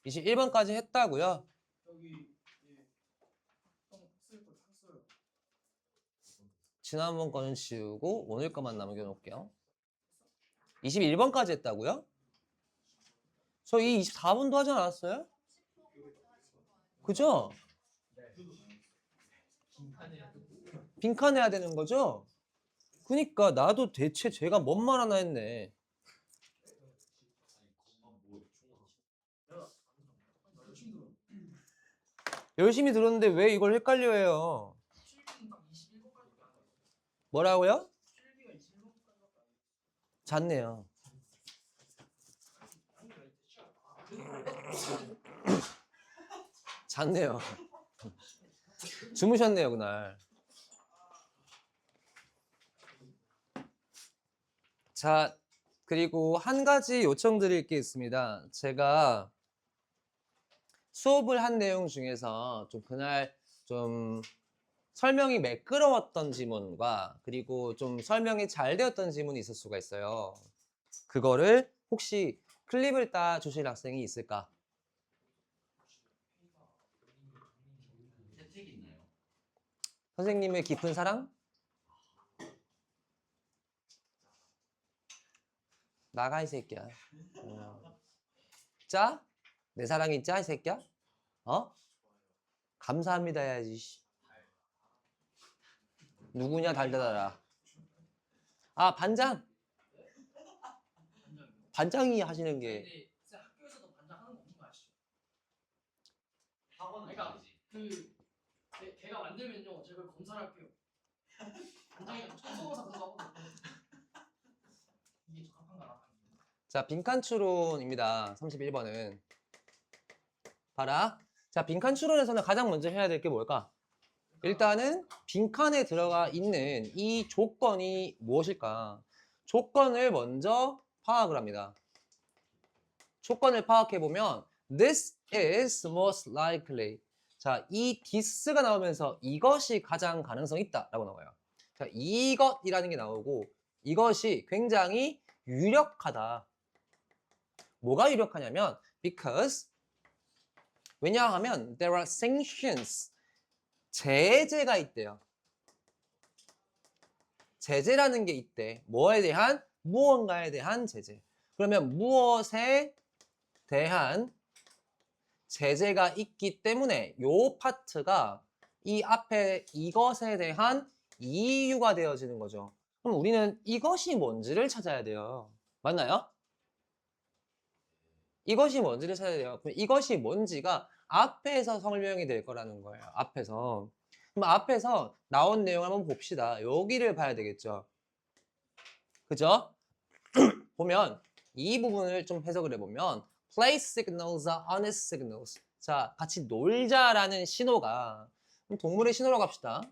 21번까지 했다고요? 여기 쓸거 샀어요. 지난번 거는 지우고 오늘 거만 남겨놓을게요. 21번까지 했다고요? 저 이 24번도 하지 않았어요? 그죠? 빈칸 해야 되는 거죠? 그니까 나도 대체 제가 뭔 말 하나 했네. 열심히 들었는데 왜 이걸 헷갈려해요? 뭐라고요? 잤네요. 잤네요. 주무셨네요 그날. 자, 그리고 한 가지 요청드릴 게 있습니다. 제가 수업을 한 내용 중에서 좀 그날 좀 설명이 매끄러웠던 지문과 그리고 좀 설명이 잘 되었던 지문이 있을 수가 있어요. 그거를 혹시 클립을 따 주실 학생이 있을까? 혜택이 있나요? 선생님의 깊은 사랑? 나가 이 새끼야. 짜? 내 사랑이 짜 이 새끼야? 어? 감사합니다 해야지. 누구냐 달달하라. 아 반장? 반장이 하시는 게 근데 학교에서도 반장 하는 거 없는 거 아시죠? 학원은 그러니까 아니지. 걔가 만들면요 제가 그걸 검사를 할게요. 반장이 청소검사 그런 거 하거든요. 이게 적합한가 안 적합한가. 자, 빈칸 추론입니다. 31번은. 봐라. 자, 빈칸 추론에서는 가장 먼저 해야 될 게 뭘까? 일단은 빈칸에 들어가 있는 이 조건이 무엇일까? 조건을 먼저 파악을 합니다. 조건을 파악해보면 This is most likely. 자, 이 this가 나오면서 이것이 가장 가능성이 있다라고 나와요. 자, 이것이라는 게 나오고 이것이 굉장히 유력하다. 뭐가 유력하냐면 because 왜냐하면 there are sanctions 제재가 있대요. 제재라는 게 있대. 뭐에 대한? 무언가에 대한 제재. 그러면 무엇에 대한 제재가 있기 때문에 요 파트가 이 앞에 이것에 대한 이유가 되어지는 거죠. 그럼 우리는 이것이 뭔지를 찾아야 돼요. 맞나요? 이것이 뭔지를 찾아야 돼요. 그럼 이것이 뭔지가 앞에서 설명이 될 거라는 거예요. 앞에서. 그럼 앞에서 나온 내용 한번 봅시다. 여기를 봐야 되겠죠. 그죠? 보면 이 부분을 좀 해석을 해보면 play signals are honest signals. 자, 같이 놀자라는 신호가 그럼 동물의 신호라고 합시다.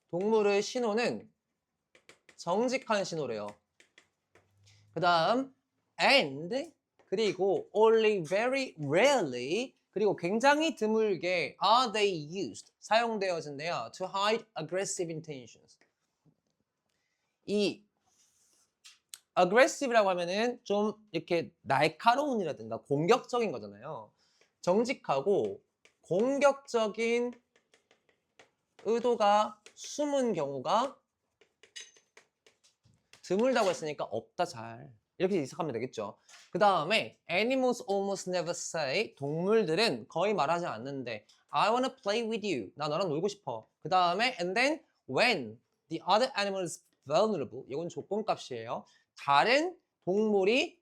동물의 신호는 정직한 신호래요. 그 다음 and 그리고 only very rarely 그리고 굉장히 드물게 are they used 사용되어진대요. to hide aggressive intentions. 이 aggressive라고 하면은 좀 이렇게 날카로운이라든가 공격적인 거잖아요. 정직하고 공격적인 의도가 숨은 경우가 드물다고 했으니까 없다 잘. 이렇게 해석하면 되겠죠. 그 다음에 animals almost never say 동물들은 거의 말하지 않는데 I wanna play with you. 나 너랑 놀고 싶어. 그 다음에 and then when the other animal is vulnerable. 이건 조건값이에요. 다른 동물이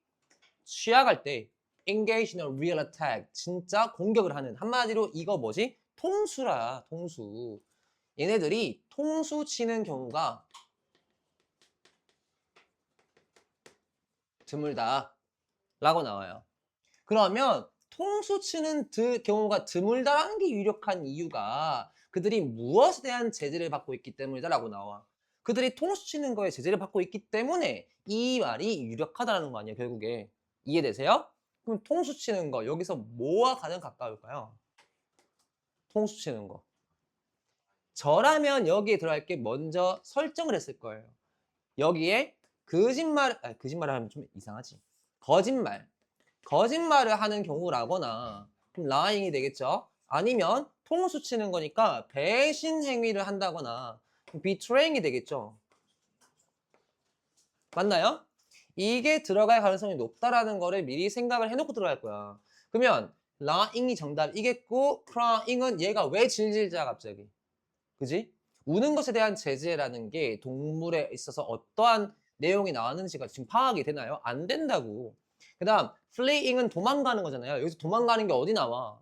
취약할 때 engage in a real attack. 진짜 공격을 하는. 한마디로 이거 뭐지? 통수라 통수. 얘네들이 통수 치는 경우가 드물다 라고 나와요. 그러면 통수 치는 경우가 드물다라는 게 유력한 이유가 그들이 무엇에 대한 제재를 받고 있기 때문이다 라고 나와. 그들이 통수 치는 거에 제재를 받고 있기 때문에 이 말이 유력하다는 거 아니에요 결국에. 이해되세요? 그럼 통수 치는 거 여기서 뭐와 가장 가까울까요? 통수 치는 거. 저라면 여기에 들어갈 게 먼저 설정을 했을 거예요. 여기에 거짓말을 하면 좀 이상하지. 거짓말. 거짓말을 하는 경우라거나 그럼 lying이 되겠죠. 아니면 통수 치는 거니까 배신 행위를 한다거나 betraying이 되겠죠. 맞나요? 이게 들어갈 가능성이 높다라는 거를 미리 생각을 해놓고 들어갈 거야. 그러면 lying이 정답이겠고 crying은 얘가 왜 질질자 갑자기? 그지? 우는 것에 대한 제재라는 게 동물에 있어서 어떠한 내용이 나왔는지가 지금 파악이 되나요? 안 된다고. 그 다음 fleeing은 도망가는 거잖아요. 여기서 도망가는 게 어디 나와?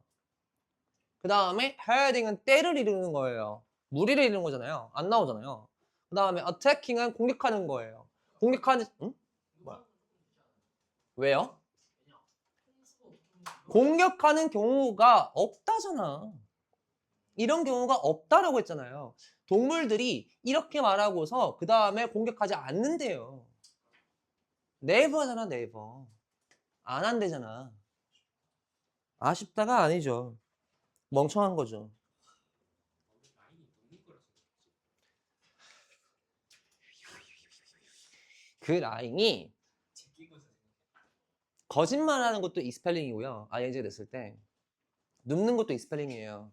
그 다음에 hiding은 때를 이루는 거예요. 무리를 이루는 거잖아요. 안 나오잖아요. 그 다음에 attacking은 공격하는 거예요. 공격하는 응? 뭐야? 왜요? 공격하는 경우가 없다잖아. 이런 경우가 없다라고 했잖아요. 동물들이 이렇게 말하고서 그 다음에 공격하지 않는데요. never잖아, never. 안 한대잖아. 아쉽다가 아니죠. 멍청한 거죠. 그 라인이 거짓말하는 것도 이 스펠링이고요. ING가 됐을 때 눕는 것도 이 스펠링이에요.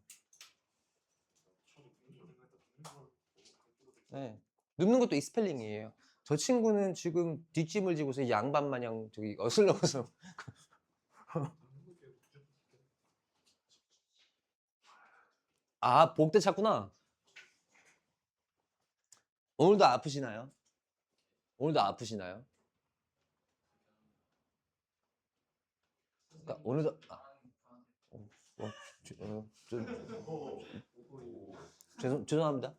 네. 눕는 것도 이 스펠링이에요. 저 친구는 지금 뒷짐을 지고서 양반 마냥 저기 어슬렁어슬렁. 아, 복대 찾구나. 오늘도 아프시나요? 오늘도 아프시나요? 그러니까 오늘도 어, 죄송합니다.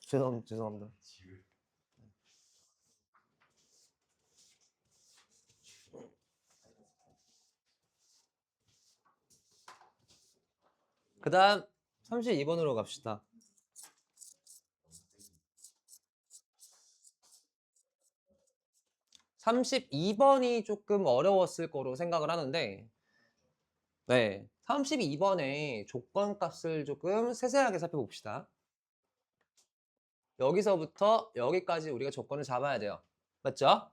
죄송합니다. 그 다음 32번으로 갑시다. 32번이 조금 어려웠을 거로 생각을 하는데 네, 32번의 조건값을 조금 세세하게 살펴봅시다. 여기서부터 여기까지 우리가 조건을 잡아야 돼요. 맞죠?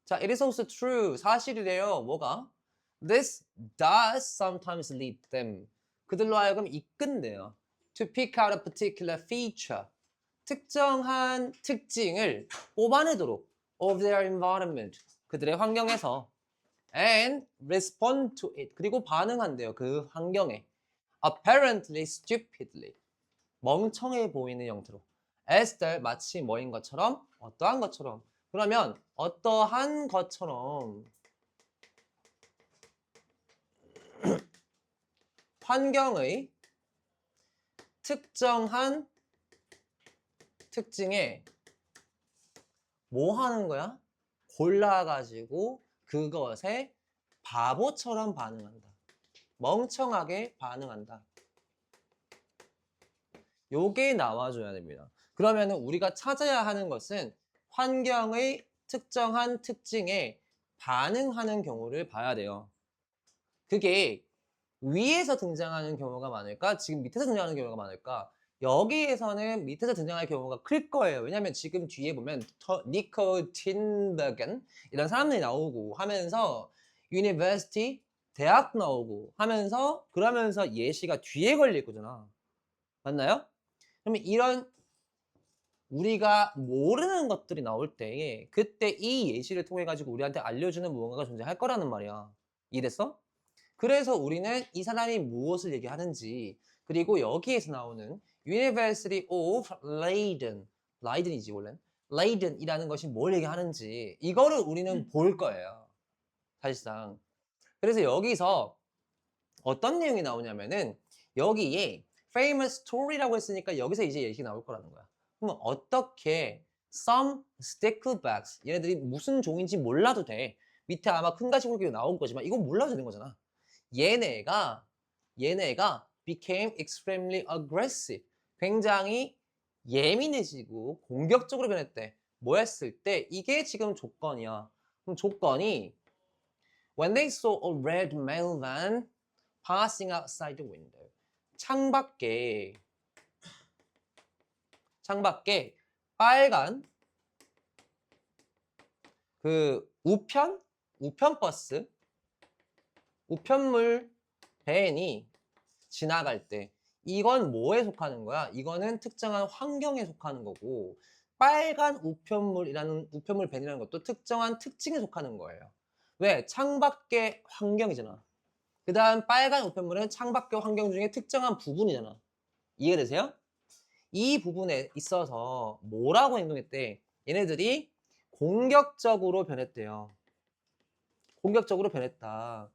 자, it is also true. 사실이래요. 뭐가? This does sometimes lead them. 그들로 하여금 이끈대요. To pick out a particular feature. 특정한 특징을 뽑아내도록 of their environment. 그들의 환경에서 and respond to it. 그리고 반응한대요. 그 환경에. apparently stupidly. 멍청해 보이는 형태로. as though 마치 뭐인 것처럼 어떠한 것처럼. 그러면 어떠한 것처럼 환경의 특정한 특징에 뭐 하는 거야? 골라가지고 그것에 바보처럼 반응한다. 멍청하게 반응한다. 요게 나와줘야 됩니다. 그러면 우리가 찾아야 하는 것은 환경의 특정한 특징에 반응하는 경우를 봐야 돼요. 그게 위에서 등장하는 경우가 많을까? 지금 밑에서 등장하는 경우가 많을까? 여기에서는 밑에서 등장할 경우가 클 거예요. 왜냐면 지금 뒤에 보면 니코 틴버겐 이런 사람들이 나오고 하면서 유니버시티 대학 나오고 하면서 그러면서 예시가 뒤에 걸릴 거잖아. 맞나요? 그러면 이런 우리가 모르는 것들이 나올 때 그때 이 예시를 통해 가지고 우리한테 알려주는 무언가가 존재할 거라는 말이야. 이해됐어? 그래서 우리는 이 사람이 무엇을 얘기하는지 그리고 여기에서 나오는 University of Leiden Leiden이지 원래는 Leiden이라는 것이 뭘 얘기하는지 이거를 우리는 볼 거예요. 사실상. 그래서 여기서 어떤 내용이 나오냐면은 여기에 famous story라고 했으니까 여기서 이제 얘기 나올 거라는 거야. 그럼 어떻게 some sticklebacks 얘네들이 무슨 종인지 몰라도 돼. 밑에 아마 큰 가시고기가 나올 거지만 이건 몰라도 되는 거잖아. 얘네가 became extremely aggressive. 굉장히 예민해지고 공격적으로 변했대. 뭐 했을 때 이게 지금 조건이야. 그럼 조건이 when they saw a red mail van passing outside the window. 창밖에 빨간 그 우편 우편버스, 우편물 밴이 지나갈 때 이건 뭐에 속하는 거야? 이거는 특정한 환경에 속하는 거고 빨간 우편물 밴이라는 것도 특정한 특징에 속하는 거예요. 왜? 창밖의 환경이잖아. 그 다음 빨간 우편물은 창밖의 환경 중에 특정한 부분이잖아. 이해되세요? 이 부분에 있어서 뭐라고 행동했대? 얘네들이 공격적으로 변했대요. 공격적으로 변했다.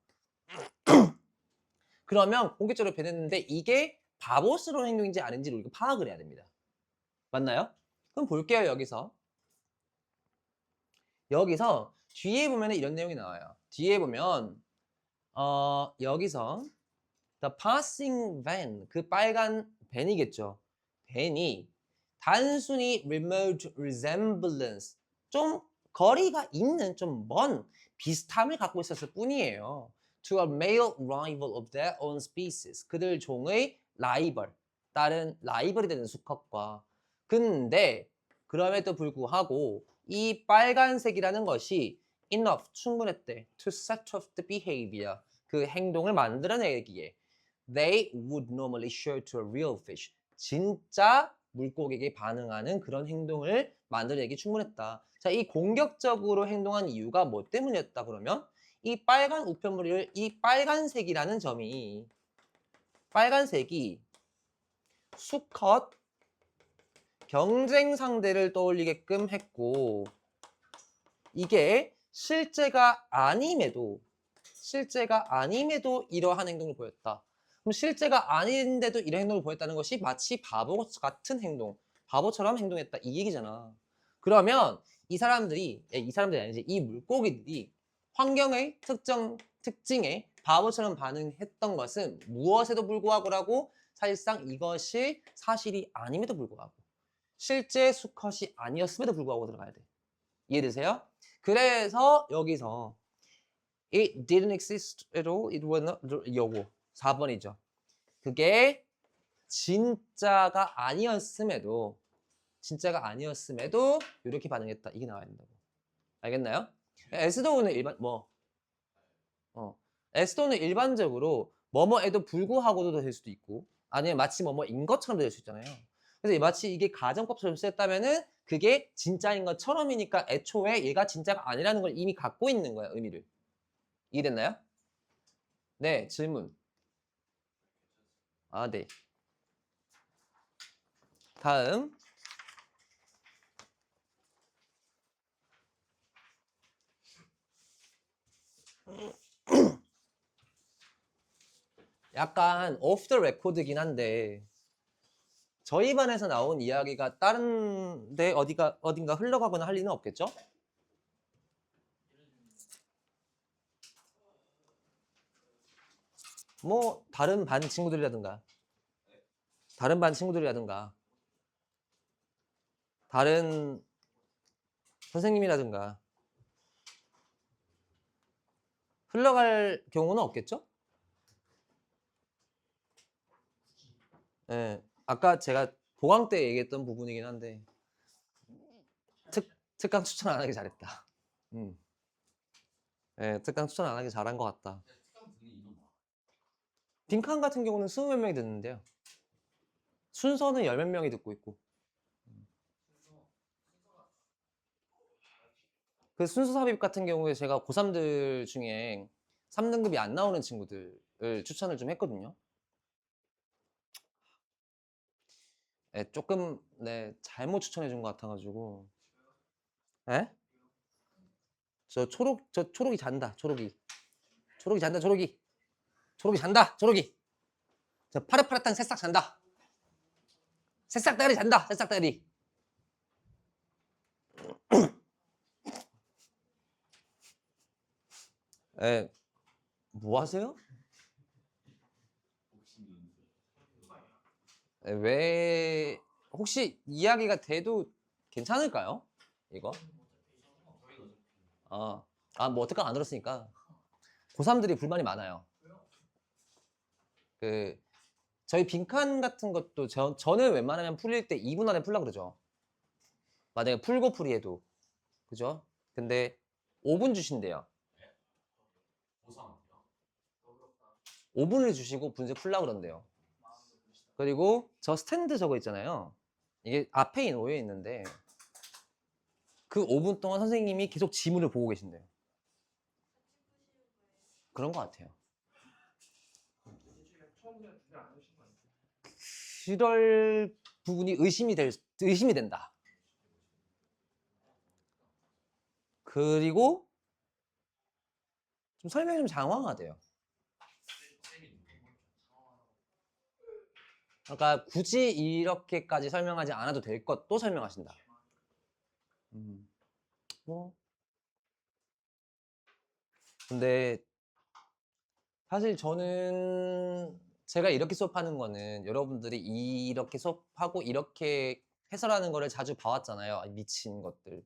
그러면 공격적으로 변했는데 이게 바보스러운 행동인지 아닌지를 우리가 파악을 해야 됩니다. 맞나요? 그럼 볼게요. 여기서 뒤에 보면 이런 내용이 나와요. 뒤에 보면 여기서 the passing van, 그 빨간 밴이겠죠. 밴이 단순히 remote resemblance, 좀 거리가 있는 좀 먼 비슷함을 갖고 있었을 뿐이에요. to a male rival of their own species, 그들 종의 라이벌, 다른 라이벌이 되는 수컷과. 근데 그럼에도 불구하고 이 빨간색이라는 것이 enough, 충분했대 to set off the behavior, 그 행동을 만들어내기에 they would normally show to a real fish, 진짜 물고기에게 반응하는 그런 행동을 만들어내기 충분했다. 자, 이 공격적으로 행동한 이유가 뭐 때문이었다 그러면 이 빨간 우편물을, 이 빨간색이라는 점이, 빨간색이 수컷 경쟁 상대를 떠올리게끔 했고 이게 실제가 아님에도 이러한 행동을 보였다. 그럼 실제가 아닌데도 이런 행동을 보였다는 것이 마치 바보 같은 행동, 바보처럼 행동했다 이 얘기잖아. 그러면 이 사람들이 아니지, 이 물고기들이 환경의 특징에 바보처럼 반응했던 것은 무엇에도 불구하고라고, 사실상 이것이 사실이 아님에도 불구하고 실제 수컷이 아니었음에도 불구하고 들어가야 돼. 이해되세요? 그래서 여기서 it didn't exist at all, it was not, 요거 4번이죠. 그게 진짜가 아니었음에도 이렇게 반응했다. 이게 나와야 된다고. 알겠나요? 에스도우는 에스도우는 일반적으로 뭐뭐에도 불구하고도 될 수도 있고 아니면 마치 뭐뭐인 것처럼 될 수 있잖아요. 그래서 마치 이게 가정법처럼 쓰였다면은 그게 진짜인 것처럼이니까 애초에 얘가 진짜가 아니라는 걸 이미 갖고 있는 거야, 의미를. 이해됐나요? 네, 질문. 아, 네. 다음. 약간 오프 더 레코드긴 한데 저희 반에서 나온 이야기가 다른 데 어딘가 흘러가거나 할 리는 없겠죠? 뭐 다른 반 친구들이라든가 다른 선생님이라든가 흘러갈 경우는 없겠죠? 예, 아까 제가 보강 때 얘기했던 부분이긴 한데 특강 추천 안 하기 잘했다. 예, 특강 추천 안 하기 잘한 것 같다. 빈칸 같은 경우는 20몇 명이 듣는데요. 순서는 10몇 명이 듣고 있고. 그 순서 삽입 같은 경우에 제가 고3들 중에 3등급이 안 나오는 친구들을 추천을 좀 했거든요. 네, 조금 잘못 추천해 준 것 같아가지고. 에? 저 초록이 잔다. 초록이 잔다. 초록이 잔다. 초록이. 저 파릇파릇한 새싹 잔다. 새싹다리 잔다. 새싹다리. 에, 뭐 하세요? 왜 혹시 이야기가 돼도 괜찮을까요? 이거? 뭐 어떡하 안 들었으니까. 고3들이 불만이 많아요. 그 저희 빈칸 같은 것도 저는 웬만하면 풀릴 때 2분 안에 풀라 그러죠. 만약에 풀고 풀이해도. 그죠? 근데 5분 주신대요. 5분을 주시고 문제 풀라 그런대요. 그리고 저 스탠드 저거 있잖아요. 이게 앞에 놓여 있는데 그 5분 동안 선생님이 계속 지문을 보고 계신대요. 그런 것 같아요. 그럴 부분이 의심이 된다. 그리고 좀 설명이 좀 장황하대요. 그러니까 굳이 이렇게까지 설명하지 않아도 될 것도 설명하신다. 뭐 근데 사실 저는 제가 이렇게 수업하는 거는 여러분들이 이렇게 수업하고 이렇게 해설하는 거를 자주 봐왔잖아요. 미친 것들.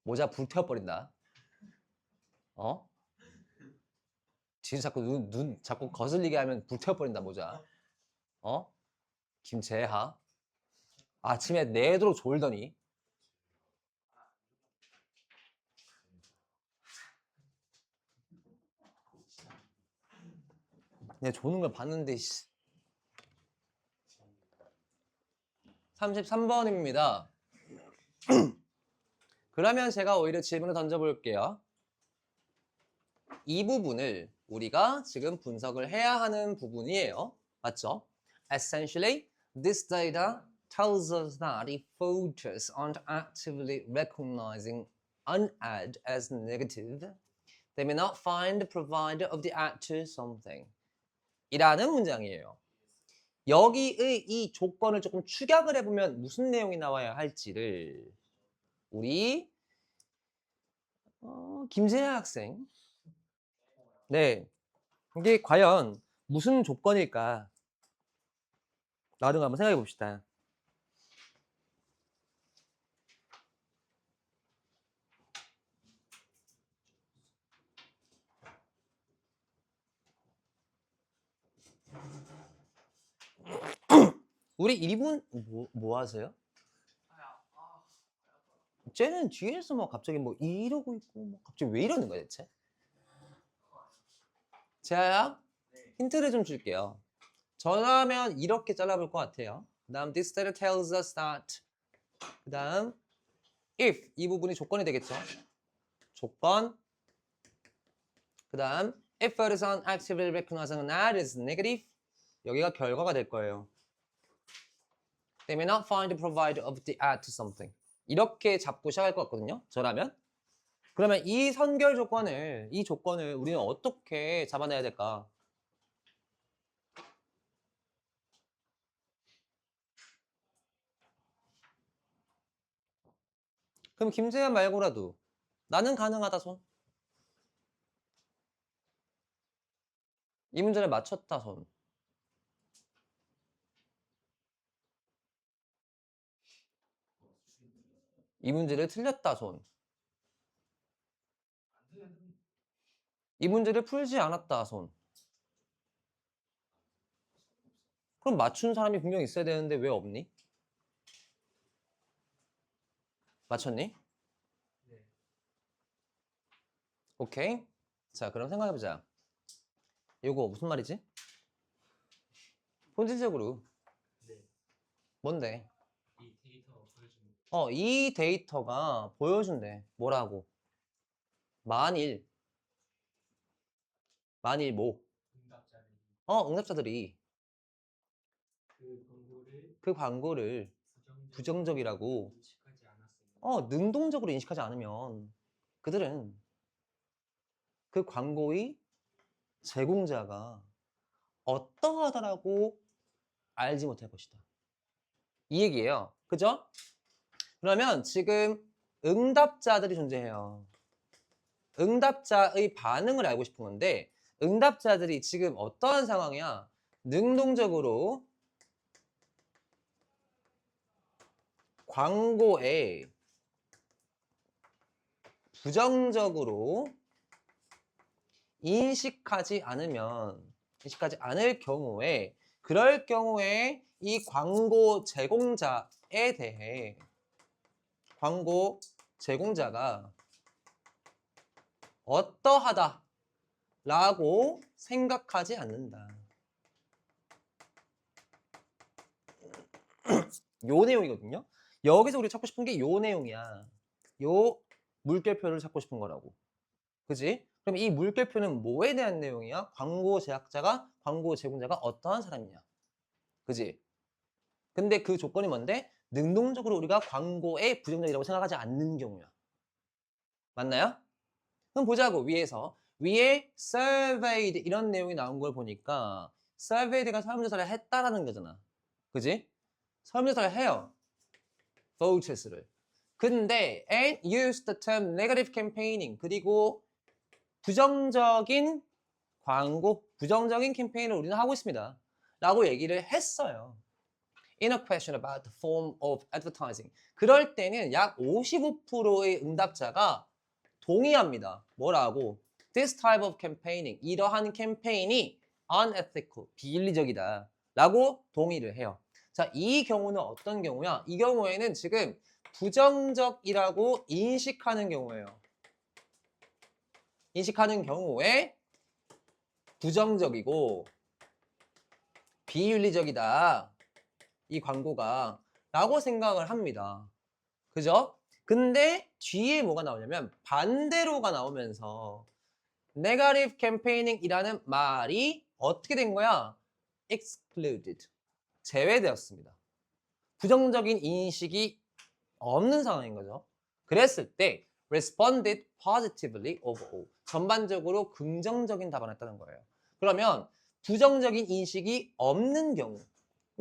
모자 불태워버린다. 어? 뒤에서 자꾸 눈 자꾸 거슬리게 하면 불태워버린다 모자. 어? 김재하. 아침에 내도록 졸더니. 내가 조는 걸 봤는데 33번입니다. 그러면 제가 오히려 질문을 던져볼게요. 이 부분을 우리가 지금 분석을 해야 하는 부분이에요. 맞죠? Essentially, this data tells us that if voters aren't actively recognizing an ad as negative, they may not find the provider of the ad to something. 이라는 문장이에요. 여기의 이 조건을 조금 축약을 해보면 무슨 내용이 나와야 할지를 우리 김재하 학생 네, 이게 과연 무슨 조건일까? 나중에 한번 생각해 봅시다. 우리 1분 뭐 하세요? 쟤는 뒤에서 뭐 갑자기 뭐 이러고 있고 뭐 갑자기 왜 이러는 거야 대체? 제가 힌트를 좀 줄게요. 전화하면 이렇게 잘라볼 것 같아요. 그 다음 this data tells us that 그 다음 if 이 부분이 조건이 되겠죠. 조건 그 다음 if it is unactively recognizing an ad is negative 여기가 결과가 될 거예요. They may not find the provider of the ad to something 이렇게 잡고 시작할 것 같거든요. 저라면 그러면 이 선결 조건을 이 조건을 우리는 어떻게 잡아내야 될까? 그럼 김재현 말고라도 나는 가능하다 손. 이 문제를 맞췄다 손. 이 문제를 틀렸다 손. 이 문제를 풀지 않았다 손. 그럼 맞춘 사람이 분명 있어야 되는데 왜 없니? 맞췄니? 네. 오케이. 자, 그럼 생각해보자. 이거 무슨 말이지? 본질적으로 네. 뭔데? 이 데이터가 보여주는 이 데이터가 보여준대. 뭐라고? 만일 뭐? 응답자들이 응답자들이 그 광고를 그 광고를 부정적이라고 인식하지 않았으면 능동적으로 인식하지 않으면 그들은 그 광고의 제공자가 어떠하다라고 알지 못할 것이다. 이 얘기예요. 그죠? 그러면 지금 응답자들이 존재해요. 응답자의 반응을 알고 싶은 건데 응답자들이 지금 어떠한 상황이야? 능동적으로 광고에 부정적으로 인식하지 않을 경우에 그럴 경우에 이 광고 제공자에 대해 광고 제공자가 어떠하다 라고 생각하지 않는다. 요 내용이거든요. 여기서 우리 찾고 싶은 게 요 내용이야. 요 물결표를 찾고 싶은 거라고. 그지? 그럼 이 물결표는 뭐에 대한 내용이야? 광고 제작자가, 광고 제공자가 어떠한 사람이냐. 그지? 근데 그 조건이 뭔데? 능동적으로 우리가 광고에 부정적이라고 생각하지 않는 경우야. 맞나요? 그럼 보자고, 위에서. 위에 surveyed 이런 내용이 나온 걸 보니까 surveyed가 설문조사를 했다라는 거잖아. 그지? 설문조사를 해요. votes를. 근데 and use the term negative campaigning 그리고 부정적인 광고, 부정적인 캠페인을 우리는 하고 있습니다. 라고 얘기를 했어요. In a question about the form of advertising. 그럴 때는 약 55%의 응답자가 동의합니다. 뭐라고? This type of campaigning. 이러한 캠페인이 unethical, 비윤리적이다. 라고 동의를 해요. 자, 이 경우는 어떤 경우야? 이 경우에는 지금 부정적이라고 인식하는 경우예요. 인식하는 경우에 부정적이고 비윤리적이다. 이 광고가 라고 생각을 합니다. 그죠? 근데 뒤에 뭐가 나오냐면 반대로가 나오면서 negative campaigning 이라는 말이 어떻게 된 거야? excluded. 제외되었습니다. 부정적인 인식이 없는 상황인 거죠. 그랬을 때 responded positively overall. 전반적으로 긍정적인 답안을 했다는 거예요. 그러면 부정적인 인식이 없는 경우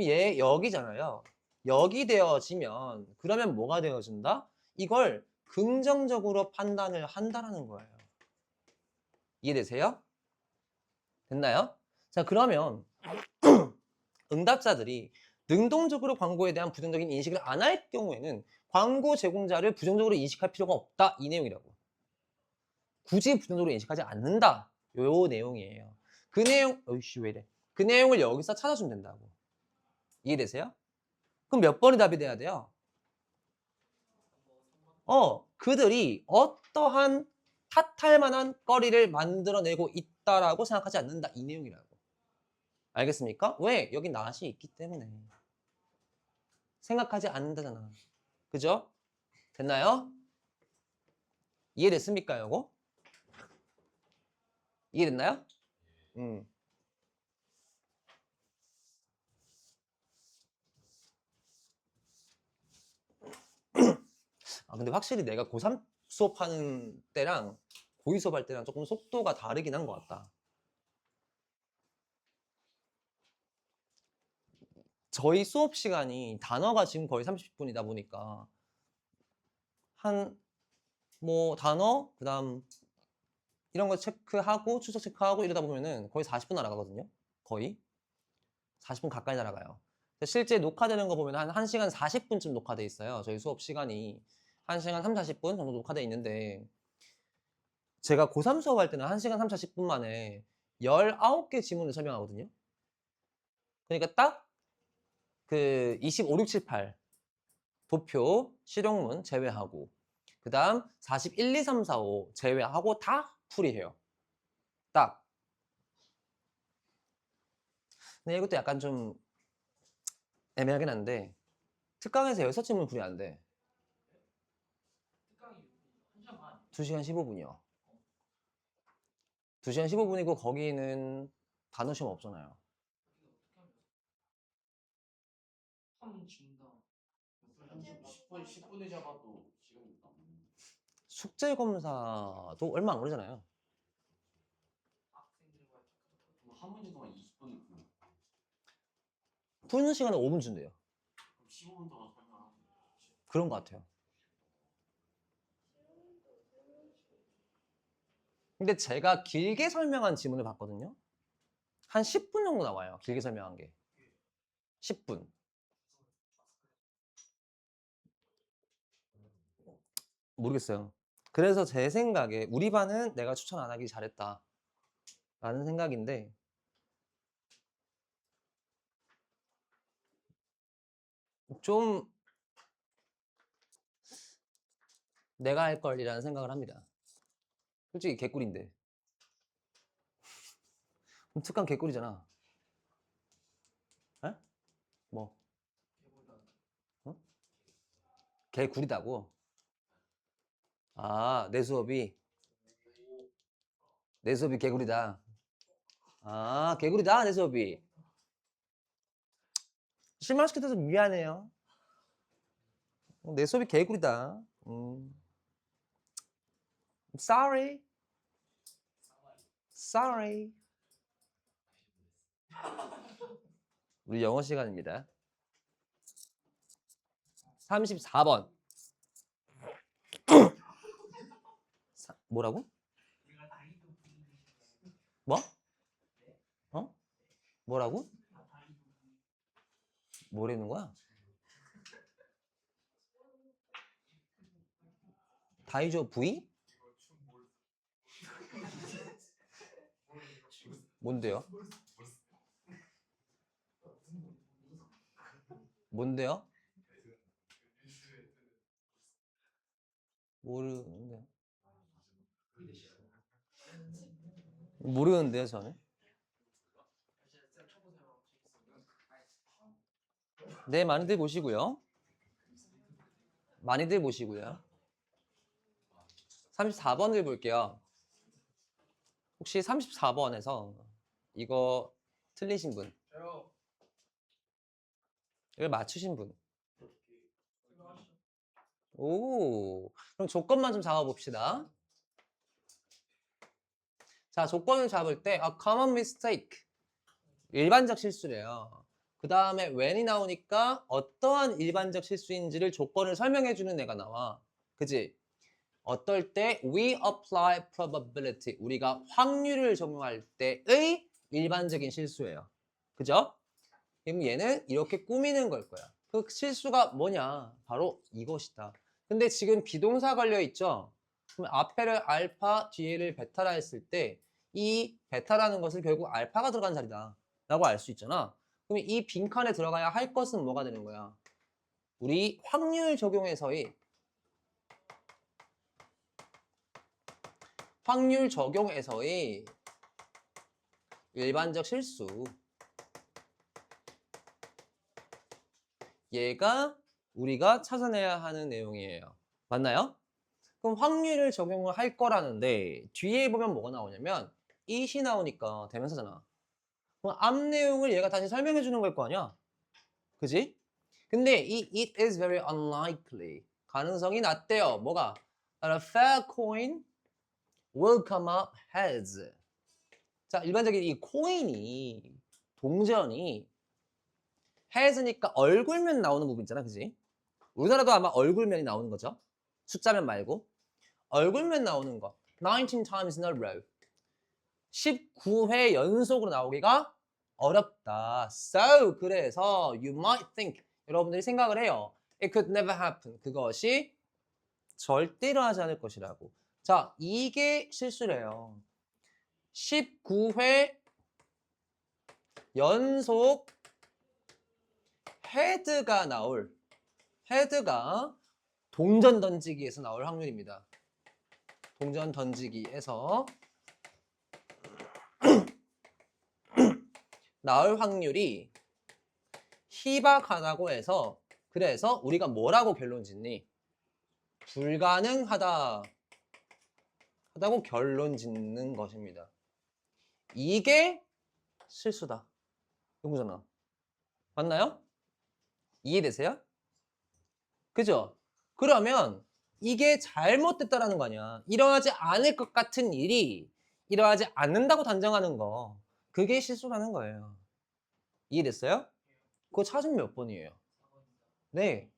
얘 여기잖아요. 여기 되어지면 그러면 뭐가 되어진다? 이걸 긍정적으로 판단을 한다라는 거예요. 이해되세요? 됐나요? 자, 그러면 응답자들이 능동적으로 광고에 대한 부정적인 인식을 안 할 경우에는 광고 제공자를 부정적으로 인식할 필요가 없다. 이 내용이라고. 굳이 부정적으로 인식하지 않는다. 요 내용이에요. 그 내용, 어이씨 왜 이래. 그 내용을 여기서 찾아주면 된다고. 이해되세요? 그럼 몇 번이 답이 돼야 돼요? 그들이 어떠한 탓할 만한 거리를 만들어내고 있다라고 생각하지 않는다. 이 내용이라고. 알겠습니까? 왜? 여기 낫이 있기 때문에. 생각하지 않는다잖아. 그죠? 됐나요? 이해됐습니까, 요거? 이해됐나요? 음. 근데 확실히 내가 고3 수업하는 때랑 고2 수업할 때랑 조금 속도가 다르긴 한 것 같다. 저희 수업 시간이 단어가 지금 거의 30분이다 보니까 뭐 단어, 그다음 이런 거 체크하고 출석 체크하고 이러다 보면은 거의 40분 날아가거든요. 거의 40분 가까이 날아가요. 실제 녹화되는 거 보면 한 1시간 40분쯤 녹화돼 있어요. 저희 수업 시간이 1시간 3, 40분 정도 녹화돼 있는데 제가 고3 수업할 때는 1시간 3, 40분 만에 19개 지문을 설명하거든요. 그러니까 딱 그 25, 6, 7, 8 도표, 실용문 제외하고 그 다음 41, 2, 3, 4, 5 제외하고 다 풀이해요. 딱. 근데 이것도 약간 좀 애매하긴 한데 특강에서 6질문 풀이 안 돼. 특강이 1시간 반. 2시간 15분이요. 2시간 15분이고 거기는 단어 시험 없잖아요. 탐 준다. 10분에 잡아도 시간이 남는. 숙제 검사도 얼마 안 걸리잖아요. 학생들과 그럼 한 문제 동안 20분을 풀면 푸는 시간은 5분 준대요. 그럼 15분 동안 설명하고. 그런 것 같아요. 근데 제가 길게 설명한 지문을 봤거든요. 한 10분 정도 나와요. 길게 설명한 게. 10분. 모르겠어요. 그래서 제 생각에 우리 반은 내가 추천 안 하길 잘했다. 라는 생각인데 좀 내가 할 걸이라는 생각을 합니다. 솔직히 개꿀인데. 특강 개꿀이잖아. 에? 뭐? 어? 개꿀이다고? 아, 내 수업이 개꿀이다. 아, 개꿀이다, 내 수업이. 실망시켜서 미안해요. 내 수업이 개꿀이다. Sorry. Sorry. 우리 영어 시간입니다. 34번. 뭐라고? 뭐? 어? 뭐라고? 뭐라는 거야? 다이조 V? 뭔데요? 뭔데요? 모르는데. 모르는데요, 저는. 네, 많이들 보시고요. 많이들 보시고요. 34번을 볼게요. 혹시 34번에서 이거 틀리신 분? 저요. 이걸 맞추신 분? 오, 그럼 조건만 좀 잡아봅시다. 자, 조건을 잡을 때 a common mistake, 일반적 실수래요. 그 다음에 when이 나오니까 어떠한 일반적 실수인지를 조건을 설명해주는 애가 나와. 그지? 어떨 때 we apply probability, 우리가 확률을 적용할 때의 일반적인 실수예요. 그죠? 그럼 얘는 이렇게 꾸미는 걸 거야. 그 실수가 뭐냐? 바로 이것이다. 근데 지금 비동사 걸려 있죠? 그럼 앞에를 알파, 뒤에를 베타라 했을 때 이 베타라는 것은 결국 알파가 들어간 자리다 라고 알 수 있잖아. 그럼 이 빈칸에 들어가야 할 것은 뭐가 되는 거야? 우리 확률 적용에서의 일반적 실수, 얘가 우리가 찾아내야 하는 내용이에요. 맞나요? 그럼 확률을 적용을 할 거라는데 뒤에 보면 뭐가 나오냐면 it이 나오니까 대명사잖아. 그럼 앞 내용을 얘가 다시 설명해 주는 걸 거 아니야? 그지? 근데 이 it is very unlikely, 가능성이 낮대요. 뭐가? A fair coin will come up heads. 자, 일반적인 이 코인이, 동전이 heads니까 얼굴면 나오는 부분 있잖아. 그지? 우리나라도 아마 얼굴면이 나오는 거죠. 숫자면 말고. 얼굴면 나오는 거. 19 times in a row. 19회 연속으로 나오기가 어렵다. So, 그래서 you might think, 여러분들이 생각을 해요. It could never happen. 그것이 절대로 하지 않을 것이라고. 자, 이게 실수래요. 19회 연속 헤드가 동전 던지기에서 나올 확률입니다. 동전 던지기에서 나올 확률이 희박하다고 해서, 그래서 우리가 뭐라고 결론 짓니? 불가능하다고 결론 짓는 것입니다. 이게 실수다. 이거잖아. 맞나요? 이해되세요? 그죠? 그러면 이게 잘못됐다라는 거 아니야. 일어나지 않을 것 같은 일이 일어나지 않는다고 단정하는 거, 그게 실수라는 거예요. 이해됐어요? 그거 찾으면 몇 번이에요? 네.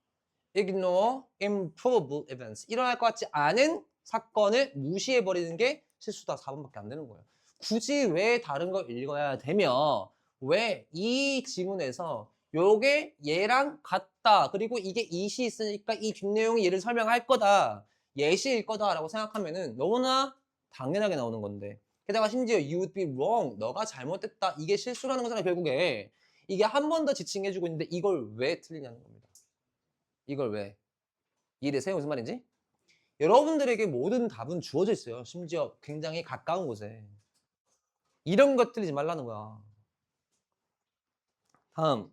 Ignore improbable events. 일어날 것 같지 않은 사건을 무시해버리는 게 실수다. 4번밖에 안 되는 거예요. 굳이 왜 다른 걸 읽어야 되며, 왜 이 지문에서 요게 얘랑 같다, 그리고 이게 it이 있으니까 이 뒷내용이 얘를 설명할 거다, 예시일 거다라고 생각하면은 너무나 당연하게 나오는 건데, 게다가 심지어 you would be wrong, 너가 잘못됐다, 이게 실수라는 거잖아. 결국에 이게 한 번 더 지칭해주고 있는데 이걸 왜 틀리냐는 겁니다. 이걸 왜? 이해되세요? 무슨 말인지? 여러분들에게 모든 답은 주어져 있어요. 심지어 굉장히 가까운 곳에. 이런 것 들리지 말라는 거야. 다음.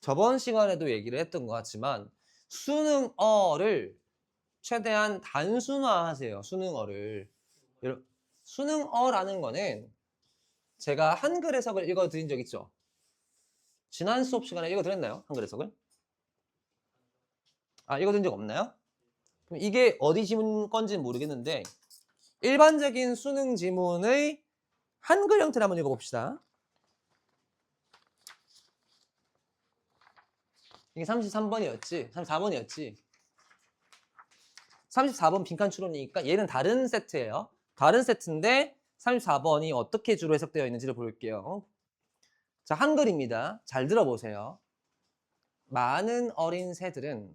저번 시간에도 얘기를 했던 것 같지만 수능어를 최대한 단순화하세요. 수능어를. 수능어라는 거는 제가 한글 해석을 읽어드린 적 있죠? 지난 수업 시간에 읽어드렸나요? 한글 해석을? 아, 읽어드린 적 없나요? 그럼 이게 어디 지문 건지는 모르겠는데 일반적인 수능 지문의 한글 형태를 한번 읽어봅시다. 이게 33번이었지? 34번이었지? 34번 빈칸 추론이니까 얘는 다른 세트예요. 다른 세트인데 34번이 어떻게 주로 해석되어 있는지를 볼게요. 자, 한글입니다. 잘 들어보세요. 많은 어린 새들은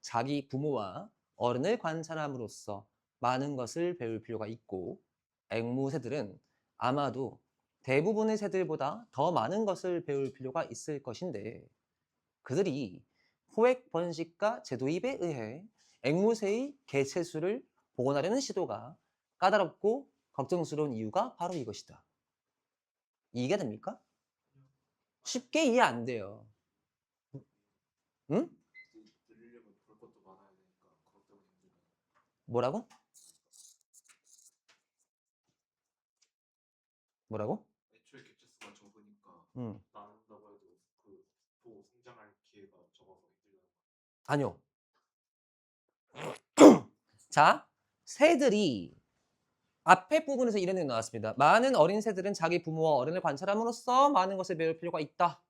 자기 부모와 어른을 관찰함으로써 많은 것을 배울 필요가 있고 앵무새들은 아마도 대부분의 새들보다 더 많은 것을 배울 필요가 있을 것인데 그들이 포획 번식과 제도입에 의해 앵무새의 개체수를 복원하려는 시도가 까다롭고 걱정스러운 이유가 바로 이것이다. 이해가 됩니까? 쉽게 이해 안 돼요. 응? 들으려면 볼 것도 많아야 되니까 그것 때문에 힘들다. 뭐라고? 뭐라고? 애초에 개체수가 적으니까 응. 나눈다고 해도 또 성장할 기회가 적어서 힘들다. 아니요. 자, 새들이 앞에 부분에서 이런 내용이 나왔습니다. 많은 어린 새들은 자기 부모와 어른을 관찰함으로써 많은 것을 배울 필요가 있다.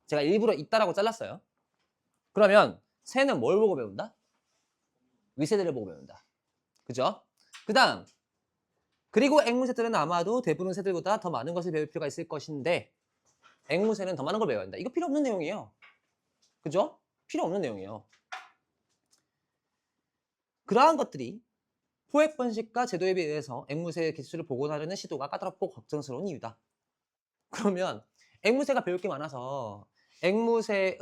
제가 일부러 있다라고 잘랐어요. 그러면 새는 뭘 보고 배운다? 위새들을 보고 배운다. 그죠? 그 다음 그리고 앵무새들은 아마도 대부분 새들보다 더 많은 것을 배울 필요가 있을 것인데 앵무새는 더 많은 걸 배워야 한다. 이거 필요 없는 내용이에요. 그죠? 필요 없는 내용이에요. 그러한 것들이 포획 번식과 제도에 비해서 앵무새의 개수를 복원하려는 시도가 까다롭고 걱정스러운 이유다. 그러면 앵무새가 배울 게 많아서 앵무새를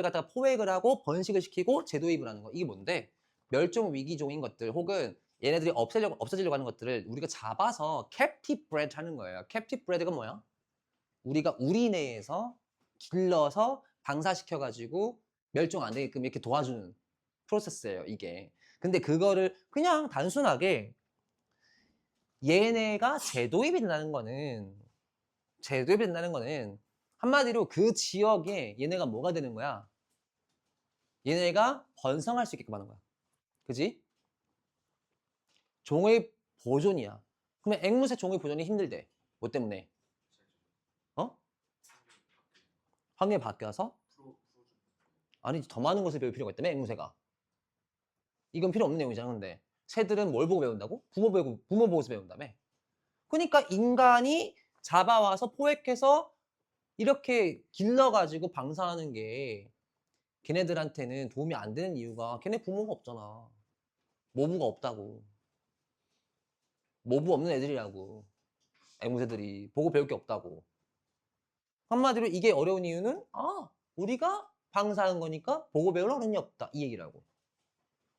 갖다가 포획을 하고 번식을 시키고 제도입을 하는 거. 이게 뭔데? 멸종 위기종인 것들 혹은 얘네들이 없어지려고 하는 것들을 우리가 잡아서 captive bred 하는 거예요. captive bred가 뭐야? 우리가 우리 내에서 길러서 방사시켜가지고 멸종 안 되게끔 이렇게 도와주는 프로세스예요, 이게. 근데 그거를 그냥 단순하게 얘네가 재도입이 된다는 거는 한마디로 그 지역에 얘네가 뭐가 되는 거야? 얘네가 번성할 수 있게끔 하는 거야. 그지? 종의 보존이야. 그러면 앵무새 종의 보존이 힘들대. 뭐 때문에? 어? 환경이 바뀌어서? 아니, 더 많은 것을 배울 필요가 있다며, 앵무새가. 이건 필요 없는 내용이잖아, 근데. 새들은 뭘 보고 배운다고? 부모 보고서 배운다며. 그러니까 인간이 잡아와서 포획해서 이렇게 길러가지고 방사하는 게 걔네들한테는 도움이 안 되는 이유가 걔네 부모가 없잖아. 모부가 없다고. 모부 없는 애들이라고. 앵무새들이 보고 배울 게 없다고. 한마디로 이게 어려운 이유는 우리가 방사한 거니까 보고 배울 어른이 없다. 이 얘기라고.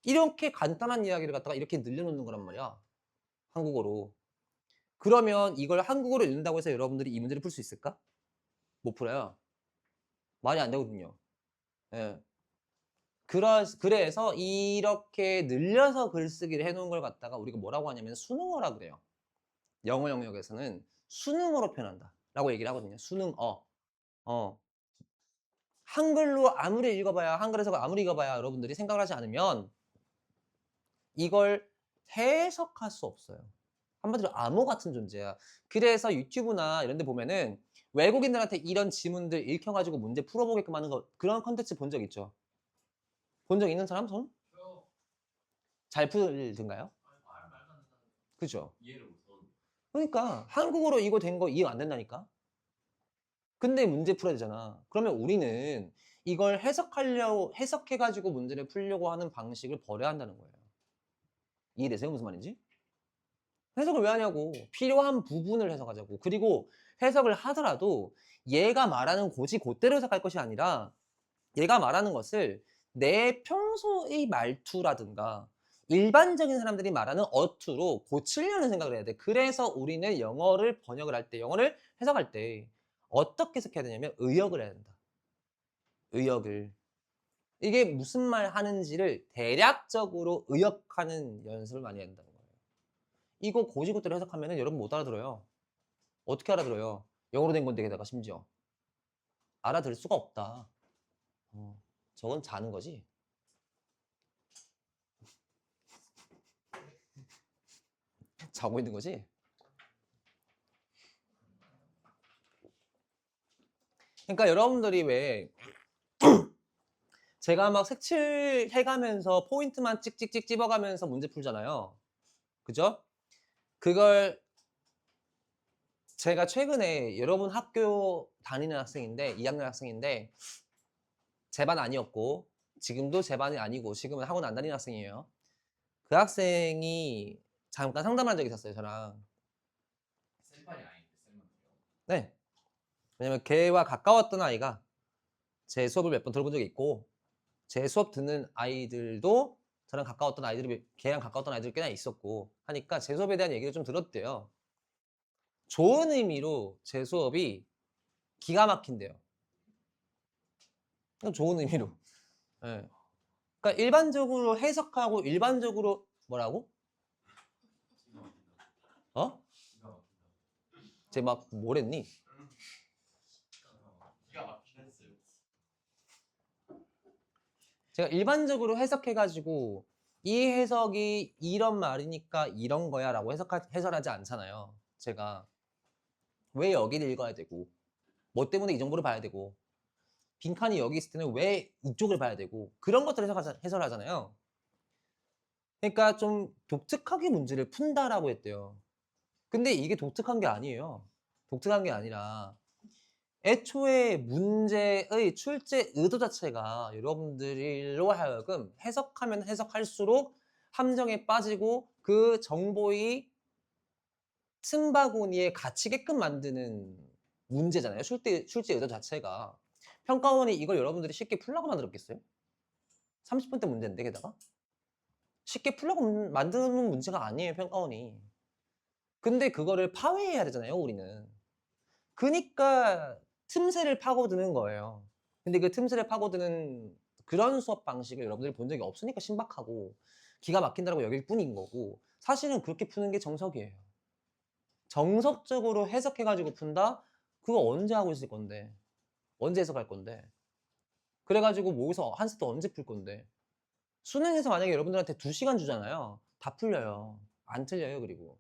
이렇게 간단한 이야기를 갖다가 이렇게 늘려놓는 거란 말이야. 한국어로. 그러면 이걸 한국어로 읽는다고 해서 여러분들이 이 문제를 풀 수 있을까? 못 풀어요. 말이 안 되거든요. 예. 그래서 이렇게 늘려서 글쓰기를 해놓은 걸 갖다가 우리가 뭐라고 하냐면 수능어라 그래요. 영어 영역에서는 수능어로 표현한다 라고 얘기를 하거든요. 수능어. 한글로 아무리 읽어봐야, 한글에서 아무리 읽어봐야 여러분들이 생각을 하지 않으면 이걸 해석할 수 없어요. 한마디로 암호 같은 존재야. 그래서 유튜브나 이런 데 보면은 외국인들한테 이런 지문들 읽혀가지고 문제 풀어보게끔 하는 거, 그런 컨텐츠 본 적 있죠? 본 적 있는 사람 손? 저요. 잘 풀던가요? 말도 안 된다는. 그죠? 이해를 못하는. 그러니까 한국어로 이거 된 거 이해 안 된다니까? 근데 문제 풀어야 되잖아. 그러면 우리는 이걸 해석해가지고 문제를 풀려고 하는 방식을 버려야 한다는 거예요. 이해되세요? 무슨 말인지? 해석을 왜 하냐고. 필요한 부분을 해석하자고. 그리고 해석을 하더라도 얘가 말하는 고지 곧대로 해석할 것이 아니라 얘가 말하는 것을 내 평소의 말투라든가 일반적인 사람들이 말하는 어투로 고치려는 생각을 해야 돼. 그래서 우리는 영어를 번역을 할 때, 영어를 해석할 때 어떻게 해석해야 되냐면 의역을 해야 된다. 의역을. 이게 무슨 말 하는지를 대략적으로 의역하는 연습을 많이 해야 된다는 거예요. 이거 고지고대로 해석하면 여러분 못 알아들어요. 어떻게 알아들어요? 영어로 된 건데 게다가 심지어. 알아들을 수가 없다. 저건 자는 거지. 자고 있는 거지. 그러니까 여러분들이 왜 제가 막 색칠해가면서 포인트만 찍찍찍 집어가면서 문제 풀잖아요. 그죠? 그걸 제가 최근에 여러분 학교 다니는 학생인데 2학년 학생인데 제 반 아니었고 지금도 제 반이 아니고 지금은 학원 안 다니는 학생이에요. 그 학생이 잠깐 상담한 적이 있었어요, 저랑. 쌤판이 아닌데 쌤한테요. 네. 왜냐면 걔와 가까웠던 아이가 제 수업을 몇 번 들어본 적이 있고 제 수업 듣는 아이들도 저랑 가까웠던 아이들이 걔랑 가까웠던 아이들이 꽤나 있었고 하니까 제 수업에 대한 얘기를 좀 들었대요. 좋은 의미로 제 수업이 기가 막힌대요. 좋은 의미로. 예. 그러니까 일반적으로 해석하고 일반적으로 뭐라고? 기가 막힌다. 어? 기가 막힌다. 쟤 막 뭐랬니? 기가 막힌다 했어요. 제가 일반적으로 해석해가지고 이 해석이 이런 말이니까 이런 거야 라고 해설하지 않잖아요. 제가 왜 여기를 읽어야 되고 뭐 때문에 이 정보를 봐야 되고 빈칸이 여기 있을 때는 왜 이쪽을 봐야 되고 그런 것들을 해설하잖아요. 그러니까 좀 독특하게 문제를 푼다라고 했대요. 근데 이게 독특한 게 아니에요. 독특한 게 아니라 애초에 문제의 출제 의도 자체가 여러분들로 하여금 해석하면 해석할수록 함정에 빠지고 그 정보의 틈바구니에 갇히게끔 만드는 문제잖아요. 출제 의도 자체가. 평가원이 이걸 여러분들이 쉽게 풀라고 만들었겠어요? 30분대 문제인데 게다가 쉽게 풀라고 만드는 문제가 아니에요, 평가원이. 근데 그거를 파괴해야 되잖아요, 우리는. 그니까 틈새를 파고드는 거예요. 근데 그 틈새를 파고드는 그런 수업 방식을 여러분들이 본 적이 없으니까 신박하고 기가 막힌다고 여길 뿐인 거고 사실은 그렇게 푸는 게 정석이에요. 정석적으로 해석해가지고 푼다? 그거 언제 하고 있을 건데? 언제 해석할 건데? 그래가지고 모의서 한 세트 언제 풀 건데? 수능에서 만약에 여러분들한테 2시간 주잖아요. 다 풀려요. 안 틀려요, 그리고.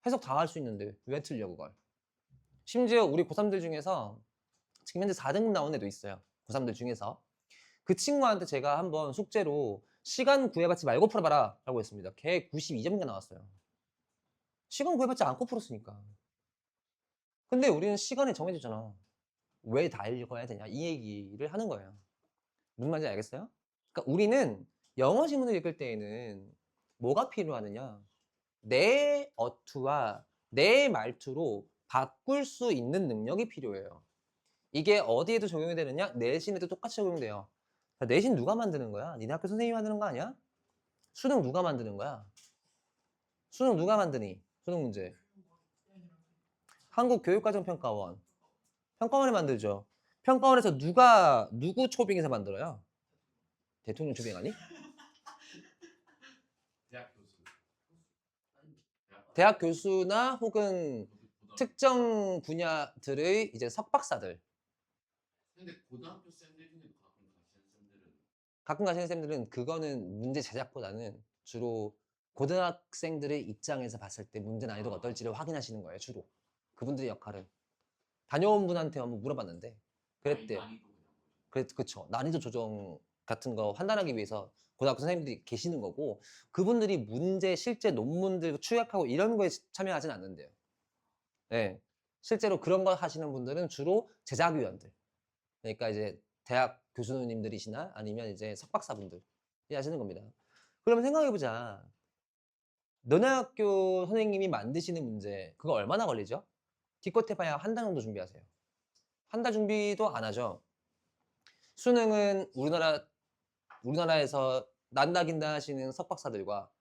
해석 다 할 수 있는데 왜 틀려, 그걸? 심지어 우리 고3들 중에서 지금 현재 4등급 나온 애도 있어요. 고3들 중에서. 그 친구한테 제가 한번 숙제로 시간 구애받지 말고 풀어봐라 라고 했습니다. 걔 92점인가 나왔어요. 시간 구애받지 않고 풀었으니까. 근데 우리는 시간이 정해졌잖아. 왜 다 읽어야 되냐 이 얘기를 하는 거예요. 무슨 말인지 알겠어요? 그러니까 우리는 영어 지문을 읽을 때에는 뭐가 필요하느냐? 내 어투와 내 말투로 바꿀 수 있는 능력이 필요해요. 이게 어디에도 적용이 되느냐? 내신에도 똑같이 적용돼요. 자, 내신 누가 만드는 거야? 니네 학교 선생님이 만드는 거 아니야? 수능 누가 만드는 거야? 수능 누가 만드니? 수능 문제. 한국교육과정평가원. 평가원이 만들죠. 평가원에서 누구 초빙해서 만들어요? 대통령 초빙하니? 대학 교수. 대학 교수나 혹은 특정 분야들의 이제 석박사들. 근데 고등학교 쌤들 중에도 가끔 가시는 쌤들은 그거는 문제 제작보다는 주로 고등학생들의 입장에서 봤을 때 문제 난이도가 어떨지를 확인하시는 거예요, 주로. 그분들의 역할은. 다녀온 분한테 한번 물어봤는데 그랬대요. 그쵸. 난이도 조정 같은 거 판단하기 위해서 고등학교 선생님들이 계시는 거고 그분들이 문제, 실제 논문들 추격하고 이런 거에 참여하진 않는데요. 네. 실제로 그런 거 하시는 분들은 주로 제작위원들. 그러니까 이제 대학 교수님들이시나 아니면 이제 석박사분들이 하시는 겁니다. 그러면 생각해보자. 너네 학교 선생님이 만드시는 문제 그거 얼마나 걸리죠? 기껏 해봐야 한 달 정도 준비하세요. 한 달 준비도 안 하죠. 수능은 우리나라에서 난다긴다 하시는 석박사들과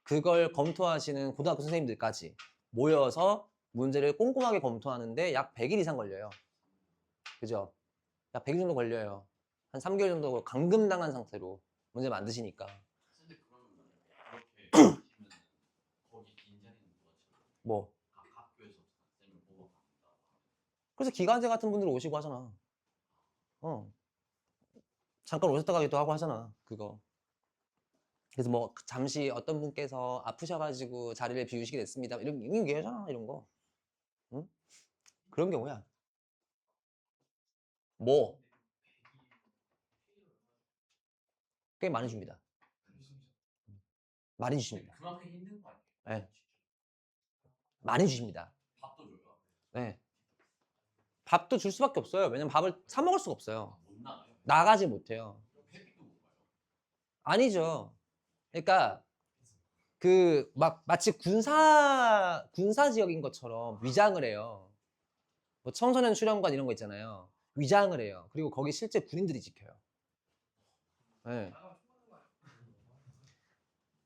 그걸 검토하시는 고등학교 선생님들까지 모여서 문제를 꼼꼼하게 검토하는데 약 100일 이상 걸려요. 그죠? 약 100일 정도 걸려요. 한 3개월 정도 감금당한 상태로 문제 만드시니까. 근데 그러면 그렇게 하시면 거기 빈자리는 누가 채워요? 뭐. 각 학교에서 쌤을 뽑아간다. 그래서 기간제 같은 분들 오시고 하잖아. 잠깐 오셨다 가기도 하고 하잖아. 그거. 그래서 뭐 잠시 어떤 분께서 아프셔가지고 자리를 비우시게 됐습니다. 이런 얘기하잖아. 이런 거. 응? 그런 경우야. 뭐? 꽤 많이 줍니다. 많이 주십니다. 그만큼 힘든 거 아니에요? 네. 많이 주십니다. 밥도 줘요? 네. 밥도 줄 수밖에 없어요. 왜냐면 밥을 사 먹을 수가 없어요. 못 나가요? 나가지 못해요. 회비도 못 가요? 아니죠. 그러니까 그 막 마치 군사 지역인 것처럼 위장을 해요. 뭐 청소년 수련관 이런 거 있잖아요. 위장을 해요. 그리고 거기 실제 군인들이 지켜요. 네.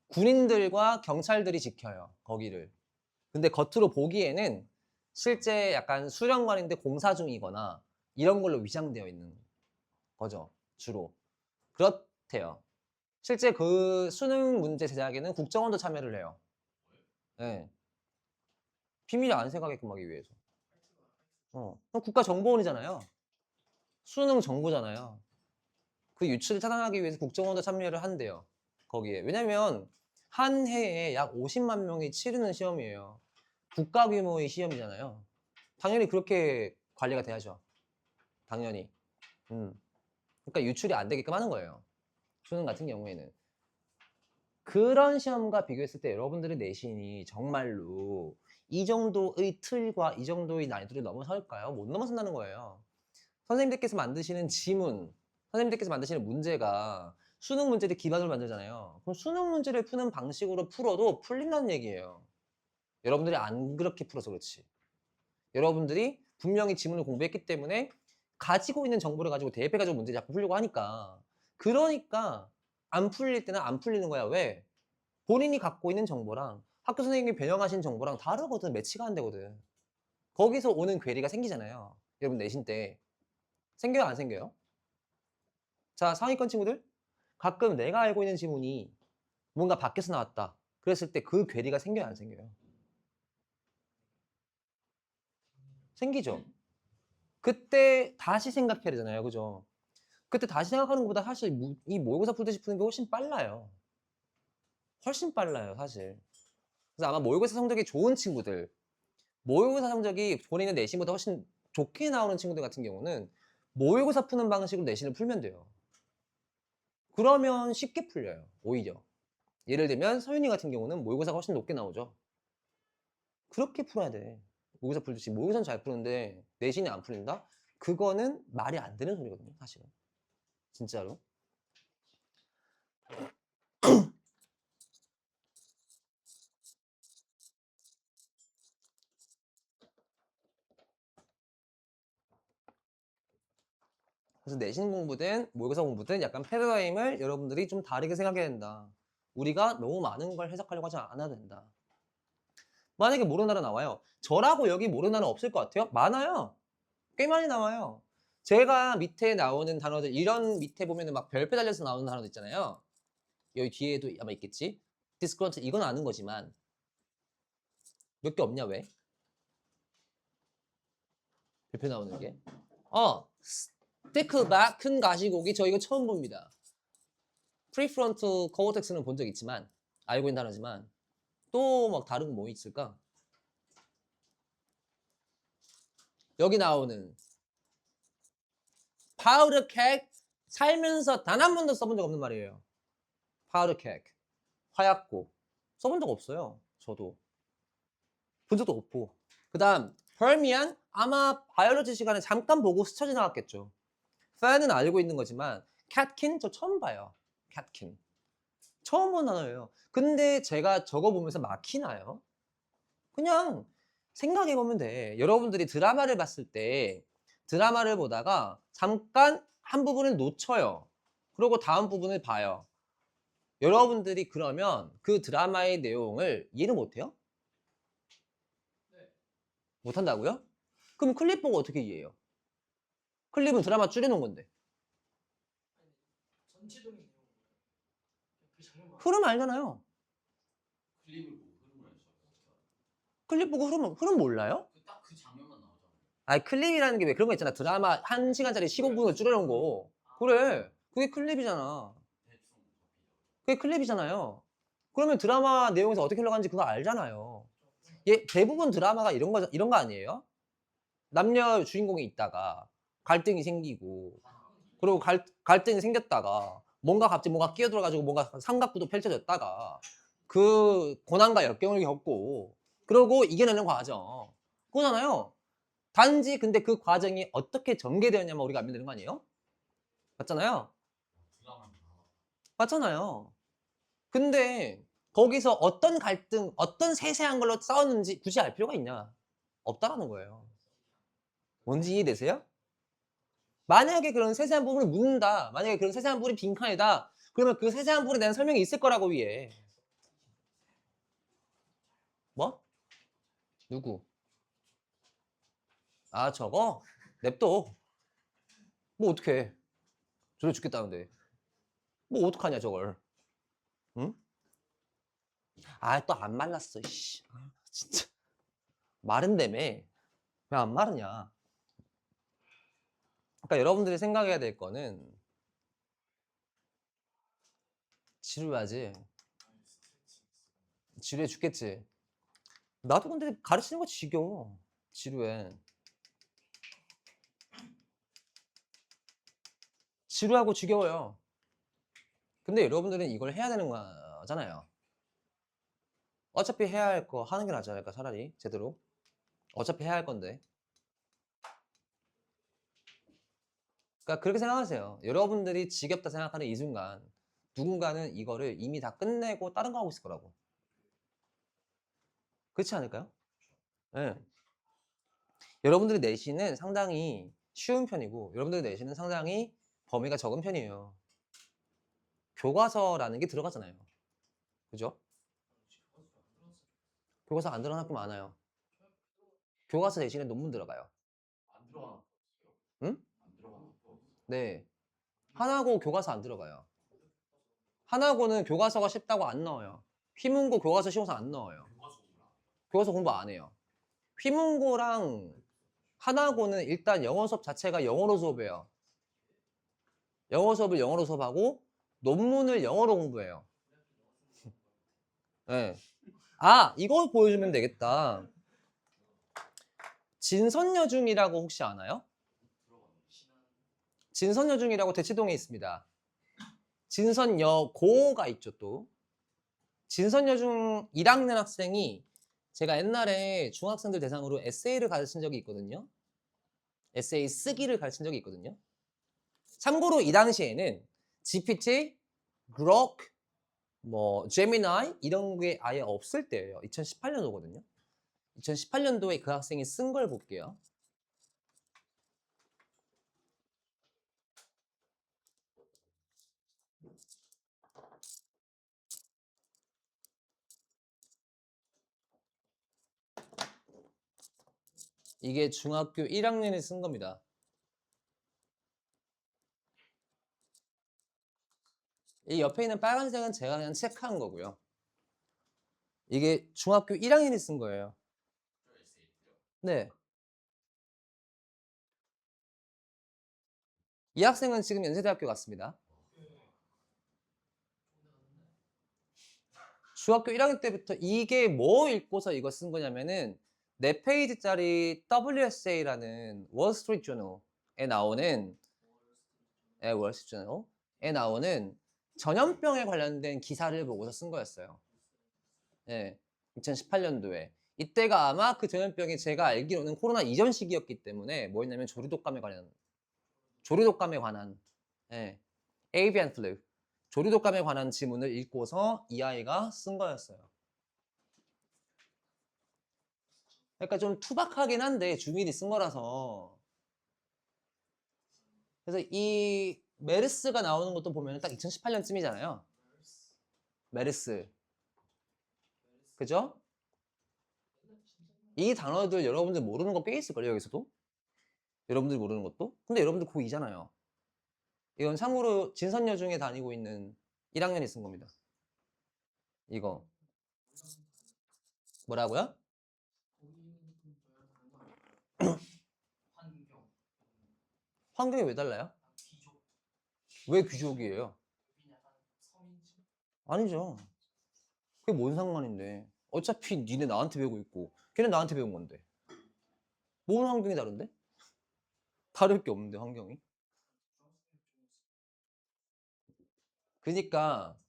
군인들과 경찰들이 지켜요. 거기를. 근데 겉으로 보기에는 실제 약간 수련관인데 공사 중이거나 이런 걸로 위장되어 있는 거죠. 주로. 그렇대요. 실제 그 수능 문제 제작에는 국정원도 참여를 해요. 네. 비밀이 안 새가게끔 하기 위해서. 그럼 국가정보원이잖아요. 수능 정보잖아요. 그 유출을 차단하기 위해서 국정원도 참여를 한대요. 거기에. 왜냐면 한 해에 약 50만 명이 치르는 시험이에요. 국가 규모의 시험이잖아요. 당연히 그렇게 관리가 돼야죠. 당연히. 그러니까 유출이 안 되게끔 하는 거예요. 수능 같은 경우에는. 그런 시험과 비교했을 때 여러분들의 내신이 정말로 이 정도의 틀과 이 정도의 난이도를 넘어설까요? 못 넘어선다는 거예요. 선생님들께서 만드시는 지문, 선생님들께서 만드시는 문제가 수능 문제를 기반으로 만들잖아요. 그럼 수능 문제를 푸는 방식으로 풀어도 풀린다는 얘기예요. 여러분들이 안 그렇게 풀어서 그렇지. 여러분들이 분명히 지문을 공부했기 때문에 가지고 있는 정보를 가지고 대입해가지고 문제 자꾸 풀려고 하니까. 그러니까 안 풀릴 때는 안 풀리는 거야. 왜? 본인이 갖고 있는 정보랑 학교 선생님이 변형하신 정보랑 다르거든. 매치가 안 되거든. 거기서 오는 괴리가 생기잖아요. 여러분 내신 때. 생겨요? 안 생겨요? 자, 상위권 친구들. 가끔 내가 알고 있는 지문이 뭔가 밖에서 나왔다. 그랬을 때 그 괴리가 생겨요? 안 생겨요? 생기죠. 그때 다시 생각해야 되잖아요. 그죠? 그때 다시 생각하는 것보다 사실 이 모의고사 풀듯이 푸는 게 훨씬 빨라요. 훨씬 빨라요, 사실. 그래서 아마 모의고사 성적이 좋은 친구들, 모의고사 성적이 본인의 내신보다 훨씬 좋게 나오는 친구들 같은 경우는 모의고사 푸는 방식으로 내신을 풀면 돼요. 그러면 쉽게 풀려요, 오히려. 예를 들면 서윤이 같은 경우는 모의고사가 훨씬 높게 나오죠. 그렇게 풀어야 돼. 모의고사 풀듯이. 모의고사는 잘 푸는데 내신이 안 풀린다? 그거는 말이 안 되는 소리거든요, 사실은. 진짜로. 그래서 내신 공부든 모의고사 공부든 약간 패러다임을 여러분들이 좀 다르게 생각해야 된다. 우리가 너무 많은 걸 해석하려고 하지 않아도 된다. 만약에 모르는 단어 나와요. 저라고 여기 모르는 단어 없을 것 같아요? 많아요. 꽤 많이 나와요. 제가 밑에 나오는 단어들, 이런 밑에 보면은 막 별표 달려서 나오는 단어도 있잖아요. 여기 뒤에도 아마 있겠지? 디스크런트 이건 아는 거지만 몇 개 없냐 왜? 별표 나오는 게. 스티클백 큰 가시고기 저 이거 처음 봅니다. 프리프론트 코어텍스는 본 적 있지만 알고 있는 단어지만 또 막 다른 거 뭐 있을까? 여기 나오는 파우더 케이크 살면서 단 한 번도 써본 적 없는 말이에요. 파우더 케이크 화약고 써본 적 없어요. 저도 본 적도 없고. 그 다음 퍼미안 아마 바이올로지 시간에 잠깐 보고 스쳐 지나갔겠죠. 팬은 알고 있는 거지만 캣킨 저 처음 봐요. 캣킨 처음 본 단어예요. 근데 제가 적어보면서 막히나요? 그냥 생각해보면 돼. 여러분들이 드라마를 봤을 때 드라마를 보다가 잠깐 한 부분을 놓쳐요. 그리고 다음 부분을 봐요. 여러분들이 그러면 그 드라마의 내용을 이해를 못해요? 네. 못한다고요? 그럼 클립 보고 어떻게 이해해요? 클립은 드라마 줄여놓은 건데. 전체적인 내용 그 장면만 흐름 알잖아요. 클립을 보고 흐름을 알죠. 클립 보고 흐름 몰라요? 딱 그 장면만 나오잖아요. 아니 클립이라는 게 왜 그런 거 있잖아. 드라마 1시간짜리 15분을 줄여놓은 거. 그래. 그게 클립이잖아. 대충 잡히죠. 그게 클립이잖아요. 그러면 드라마 내용에서 어떻게 흘러가는지 그거 알잖아요. 예, 대부분 드라마가 이런 거 아니에요? 남녀 주인공이 있다가 갈등이 생기고, 그리고 갈등이 생겼다가 뭔가 갑자기 뭔가 끼어들어가지고 뭔가 삼각구도 펼쳐졌다가 그 고난과 역경을 겪고 그러고 이겨내는 과정. 그거잖아요. 단지 근데 그 과정이 어떻게 전개되었냐면 우리가 알면 되는 거 아니에요? 맞잖아요. 드라마는 다 맞잖아요. 근데 거기서 어떤 갈등, 어떤 세세한 걸로 싸웠는지 굳이 알 필요가 있냐? 없다라는 거예요. 뭔지 이해되세요? 만약에 그런 세세한 부분을 묻는다. 만약에 그런 세세한 부분이 빈칸이다. 그러면 그 세세한 부분에 대한 설명이 있을 거라고 위에. 뭐? 누구? 아 저거? 냅둬. 뭐 어떡해. 저래 죽겠다는데. 뭐 어떡하냐 저걸. 응? 아 또 안 말랐어. 씨. 아, 진짜. 마른다며. 왜 안 마르냐. 그러니까 여러분들이 생각해야 될 거는 지루하지. 지루해 죽겠지. 나도 근데 가르치는 거 지겨워. 지루해. 지루하고 지겨워요. 근데 여러분들은 이걸 해야 되는 거잖아요. 어차피 해야 할 거 하는 게 낫지 않을까 차라리 제대로. 어차피 해야 할 건데. 그러니까 그렇게 생각하세요. 여러분들이 지겹다 생각하는 이 순간 누군가는 이거를 이미 다 끝내고 다른 거 하고 있을 거라고. 그렇지 않을까요? 예. 여러분들의 내신은 상당히 쉬운 편이고 여러분들의 내신은 상당히 범위가 적은 편이에요. 교과서라는 게 들어가잖아요. 그죠? 교과서 안 들어간 학교 많아요. 교과서 대신에 논문 들어가요. 안 들어가는 거 없어요. 응? 안 들어가는 거 없어요. 네. 하나고 교과서 안 들어가요. 하나고는 교과서가 쉽다고 안 넣어요. 휘문고 교과서 쉬워서 안 넣어요. 교과서 공부 안 해요. 교과서 공부 안 해요. 휘문고랑 하나고는 일단 영어 수업 자체가 영어로 수업해요. 영어 수업을 영어로 수업하고 논문을 영어로 공부해요. 네. 아, 이거 보여주면 되겠다. 진선여중이라고 혹시 아나요? 진선여중이라고 대치동에 있습니다. 진선여고가 있죠 또. 진선여중 1학년 학생이 제가 옛날에 중학생들 대상으로 에세이를 가르친 적이 있거든요. 에세이 쓰기를 가르친 적이 있거든요. 참고로 이 당시에는 GPT, Grok, 뭐 제미나이 이런 게 아예 없을 때예요. 2018년도거든요. 2018년도에 그 학생이 쓴 걸 볼게요. 이게 중학교 1학년에 쓴 겁니다. 이 옆에 있는 빨간색은 제가 그냥 체크한 거고요. 이게 중학교 1학년이 쓴 거예요. 네. 이 학생은 지금 연세대학교 갔습니다. 중학교 1학년 때부터 이게 뭐 읽고서 이거 쓴 거냐면은 4페이지짜리 WSA라는 월스트리트 저널에 나오는 월스트리트 저널에 나오는 전염병에 관련된 기사를 보고서 쓴 거였어요. 네, 2018년도에. 이때가 아마 그 전염병이 제가 알기로는 코로나 이전 시기였기 때문에 뭐였냐면 조류독감에 관한 네, avian flu 조류독감에 관한 지문을 읽고서 이 아이가 쓴 거였어요. 그러니까 좀 투박하긴 한데 중일이 쓴 거라서. 그래서 이 메르스가 나오는 것도 보면 딱 2018년쯤이잖아요. 메르스. 그죠? 이 단어들 여러분들 모르는 거 꽤 있을걸요, 여기서도? 여러분들 모르는 것도? 근데 여러분들 고2잖아요. 이건 참고로 진선여 중에 다니고 있는 1학년이 쓴 겁니다. 이거. 뭐라고요? 환경. 환경이 왜 달라요? 귀족. 왜 귀족이에요? 여기는 약간 서민층. 아니죠. 그게 뭔 상관인데. 어차피 니네 나한테 배우고 있고 걔는 나한테 배운 건데. 뭔 환경이 다른데? 다를 게 없는데 환경이. 그러니까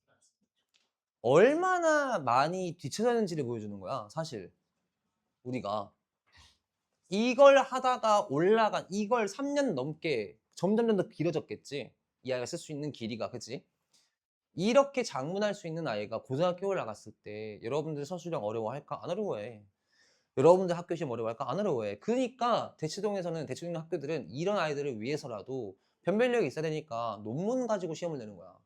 얼마나 많이 뒤쳐졌는지를 보여주는 거야 사실 우리가. 이걸 하다가 올라간 이걸 3년 넘게 점점 더 길어졌겠지. 이 아이가 쓸 수 있는 길이가. 그치? 이렇게 장문할 수 있는 아이가 고등학교 올라갔을 때 여러분들 서술형 어려워할까? 안 어려워해. 여러분들 학교 시험 어려워할까? 안 어려워해. 그러니까 대치동에서는 대치동 학교들은 이런 아이들을 위해서라도 변별력이 있어야 되니까 논문 가지고 시험을 내는 거야.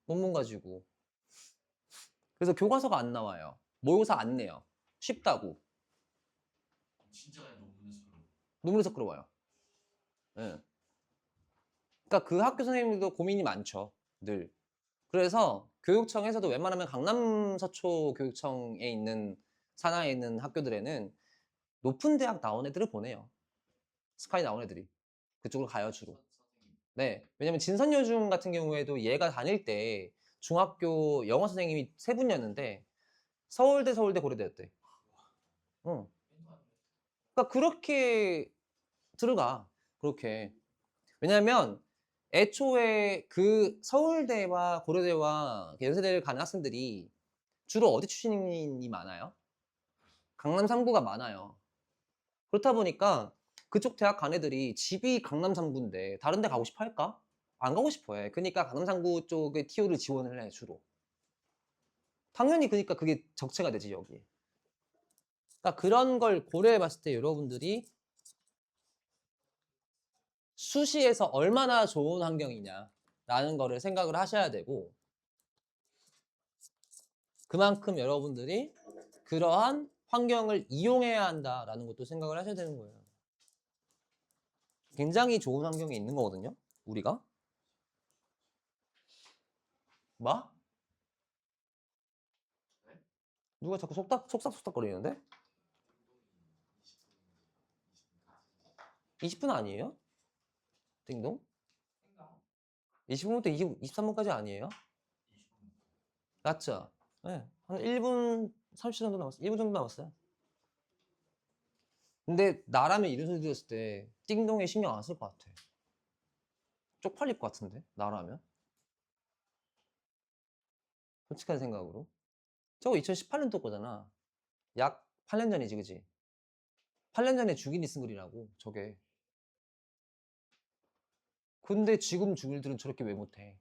논문 가지고. 그래서 교과서가 안 나와요. 모의고사 안 내요. 쉽다고. 진짜 그냥 논문에서 그런 논문에서 끌어와요. 예. 그러니까 그 학교 선생님들도 고민이 많죠. 늘. 그래서 교육청에서도 웬만하면 강남 서초 교육청에 있는 산하에 있는 학교들에는 높은 대학 나온 애들을 보내요. 스카이 나온 애들이. 그쪽으로 가요, 주로. 네. 왜냐면 진선여중 같은 경우에도 얘가 다닐 때 중학교 영어 선생님이 세 분이었는데 서울대, 고려대였대. 어. 그러니까 그렇게 들어가. 그렇게. 왜냐면 애초에 그 서울대와 고려대와 연세대를 가는 학생들이 주로 어디 출신이 많아요? 강남 3구가 많아요. 그렇다 보니까 그쪽 대학 간 애들이 집이 강남 3구인데 다른 데 가고 싶어 할까? 안 가고 싶어 해. 그러니까 강남 3구 쪽에 TO를 지원을 해, 주로. 당연히 그러니까 그게 적체가 되지, 여기. 그러니까 그런 걸 고려해 봤을 때 여러분들이 수시에서 얼마나 좋은 환경이냐라는 거를 생각을 하셔야 되고, 그만큼 여러분들이 그러한 환경을 이용해야 한다라는 것도 생각을 하셔야 되는 거예요. 굉장히 좋은 환경에 있는 거거든요, 우리가. 뭐? 누가 자꾸 속삭속삭거리는데? 20분 아니에요? 띵동? 20분부터 23분까지 아니에요? 맞죠? 네. 한 1분 30초 정도 남았어요. 1분 정도 남았어요. 근데 나라면 이런 소리 들었을 때 띵동에 신경 안 쓸 것 같아. 쪽팔릴 것 같은데, 나라면. 솔직한 생각으로. 저거 2018년도 거잖아. 약 8년 전이지, 그지? 8년 전에 중일이 쓴 글이라고, 저게. 근데 지금 중일들은 저렇게 왜 못해?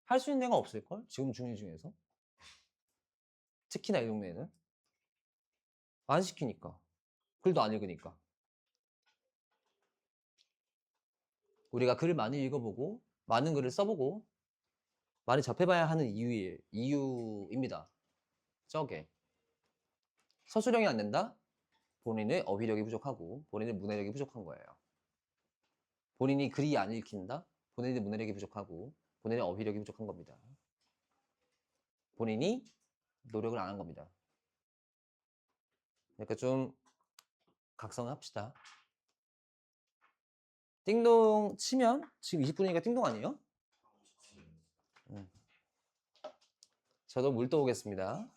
할 수 있는 애가 없을걸? 지금 중일 중에서? 특히나 이 동네에는. 안 시키니까. 글도 안 읽으니까. 우리가 글을 많이 읽어보고, 많은 글을 써보고, 많이 접해봐야 하는 이유입니다. 저게. 서술형이 안 된다? 본인의 어휘력이 부족하고, 본인의 문해력이 부족한 거예요. 본인이 글이 안 읽힌다? 본인의 문해력이 부족하고, 본인의 어휘력이 부족한 겁니다. 본인이 노력을 안 한 겁니다. 그러니까 좀 각성합시다. 띵동 치면 지금 20분이니까 띵동 아니에요? 저도 물 떠오겠습니다.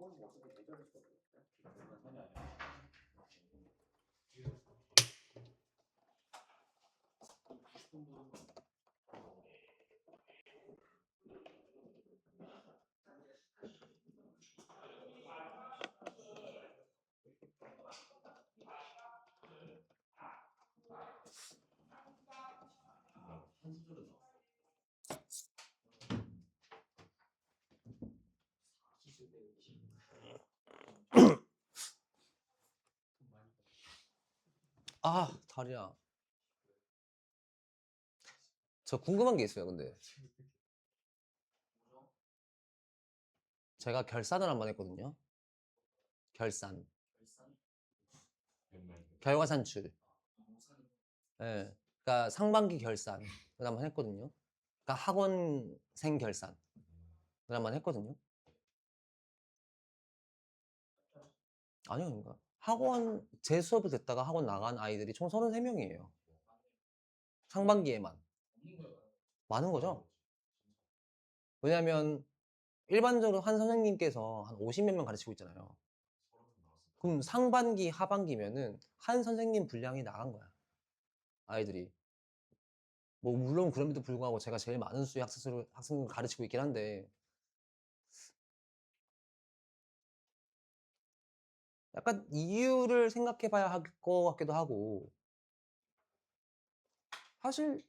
한 수절은 나왔어. 아, 다리야. 저 궁금한 게 있어요, 근데. 제가 결산을 한번 했거든요. 결산. 결과 산출. 예. 그러니까 상반기 결산. 을 한번 했거든요. 그러니까 학원생 결산. 을 한번 했거든요. 아니요, 그러니까 학원 제 수업을 듣다가 학원 나간 아이들이 총 33명이에요. 상반기에만. 많은 거죠? 왜냐면 일반적으로 한 선생님께서 한 50몇 명 가르치고 있잖아요. 그럼 상반기, 하반기면은 한 선생님 분량이 나간 거야. 아이들이. 뭐 물론 그럼에도 불구하고 제가 제일 많은 수의 학생을 가르치고 있긴 한데 약간 이유를 생각해 봐야 할 것 같기도 하고 사실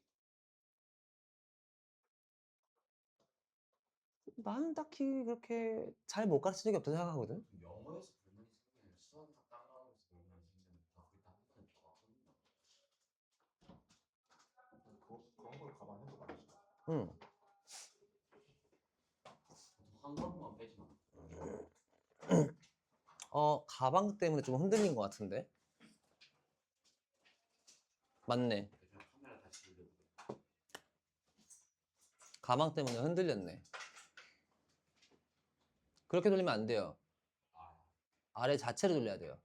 나는 딱히 그렇게 잘 못 가르친 적이 없다고 생각하거든. 영어에서 불만이 생기면 수학 다 따라하면서 불만이 생기면 다 그게 다 한번에 그런 걸 감안해도 맞죠. 응. 한 과목만 빼지 마. 가방 때문에 좀 흔들린 것 같은데. 맞네. 그냥 카메라 다시 돌려보게. 가방 때문에 흔들렸네. 그렇게 돌리면 안 돼요. 아, 아래 자체로 돌려야 돼요.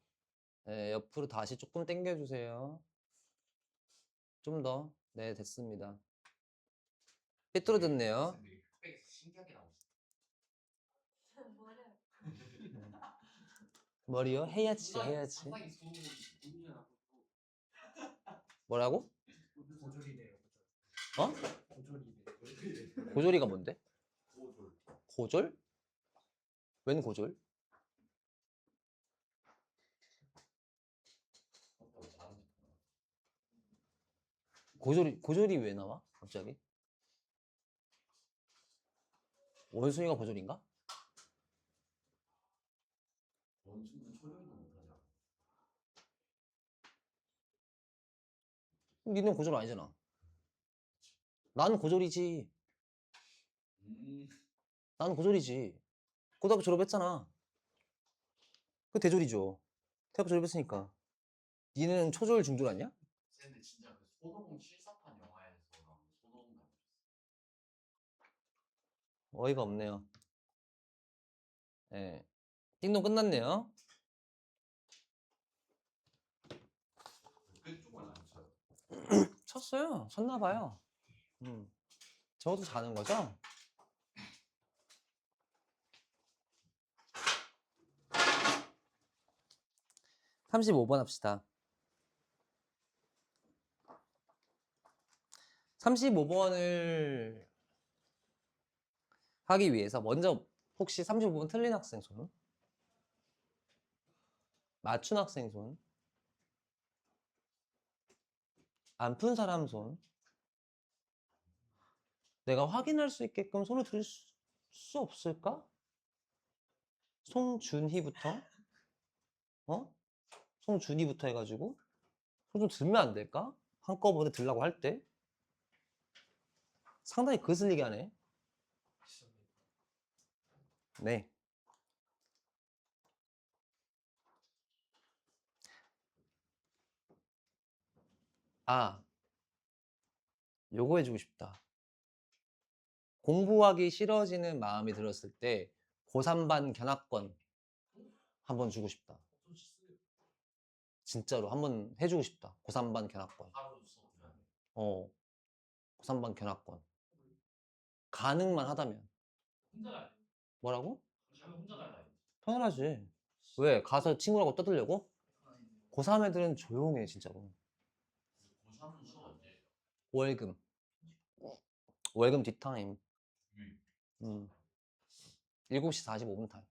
네, 옆으로 다시 조금 당겨주세요. 좀 더. 네, 됐습니다. 삐뚤어졌네요. 학생들이 흑백에서 신기하게 나오시네. 머리요? 해야지, 해야지. 상당히 소문이라고. 뭐라고? 고졸이래요. 어? 고졸이래. 고졸이가 뭔데? 고졸. 고졸? 웬 고졸? 고졸이 왜 나와? 갑자기? 원숭이가 고졸인가? 원숭이는 초령이도 못하지 않아. 니는 고졸 아니잖아. 나는 고졸이지. 나는 고졸이지. 고등학교 졸업했잖아. 그 대졸이죠. 대학교 졸업했으니까. 니는 초졸, 중졸 아니야? 근데 진짜 그 손오공 실사판 영화에서 나오는 손오공 닮으셨어. 어이가 없네요. 예. 띵동 끝났네요. 그 쪽은 안 쳐요. 쳤어요. 쳤나봐요. 저도 자는 거죠? (35번) 합시다. 35번을 하기 위해서 먼저 혹시 35번 틀린 학생 손? 맞춘 학생 손? 안 푼 사람 손? 내가 확인할 수 있게끔 손을 들 수 없을까? 송준희부터? 송준희부터 해가지고 손 좀 들면 안 될까? 한꺼번에 들라고 할 때? 상당히 거슬리게 하네. 네. 아, 요거 해주고 싶다. 공부하기 싫어지는 마음이 들었을 때 고3반 견학권 한번 주고 싶다. 진짜로 한번 해주고 싶다. 고3반 견학권. 하루 수업 들어야 돼. 고3반 견학권. 가능만 하다면. 혼자 가야 돼. 뭐라고? 가면 혼자 가야 돼. 당연하지. 왜? 가서 친구라고 떠들려고? 고3 애들은 조용해, 진짜로. 고3은 수업 언제? 월금. 월금 뒷타임. 음. 7시 45분 타임.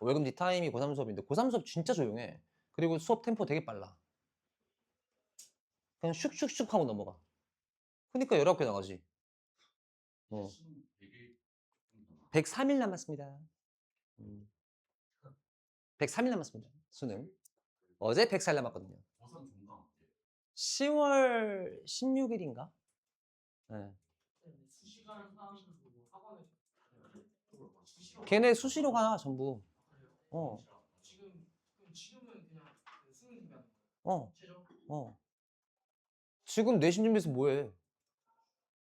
월금 뒷타임이 고3 수업인데 고3 수업 진짜 조용해. 그리고 수업 템포 되게 빨라. 그냥 슉슉슉 하고 넘어가. 그러니까 19개 나가지. 어. 수능 100일 조금 더 103일 남았습니다. 103일 남았습니다. 수능. 어제 104일 남았거든요. 고3 종강 어때? 10월 16일인가? 네. 수시간 사람들 뭐 학원에 수시로 걔네 수시로 가, 전부. 그래요? 어, 지금은 그냥 그 수능 준비하는 거예요. 어, 최저 어. 지금 내신 준비해서 뭐해?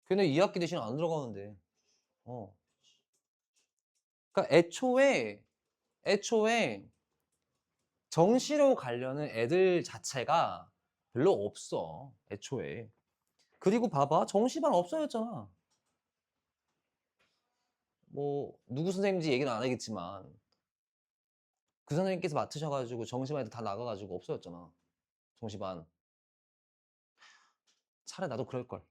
걔네 2학기 내신 안 들어가는데. 어. 그러니까 애초에 정시로 가려는 애들 자체가 별로 없어. 애초에. 그리고 봐봐. 정시반 없어졌잖아. 뭐 누구 선생님인지 얘기는 안 하겠지만 그 선생님께서 맡으셔가지고 정시반 애들 다 나가가지고 없어졌잖아. 정시반. 차라리 나도 그럴걸.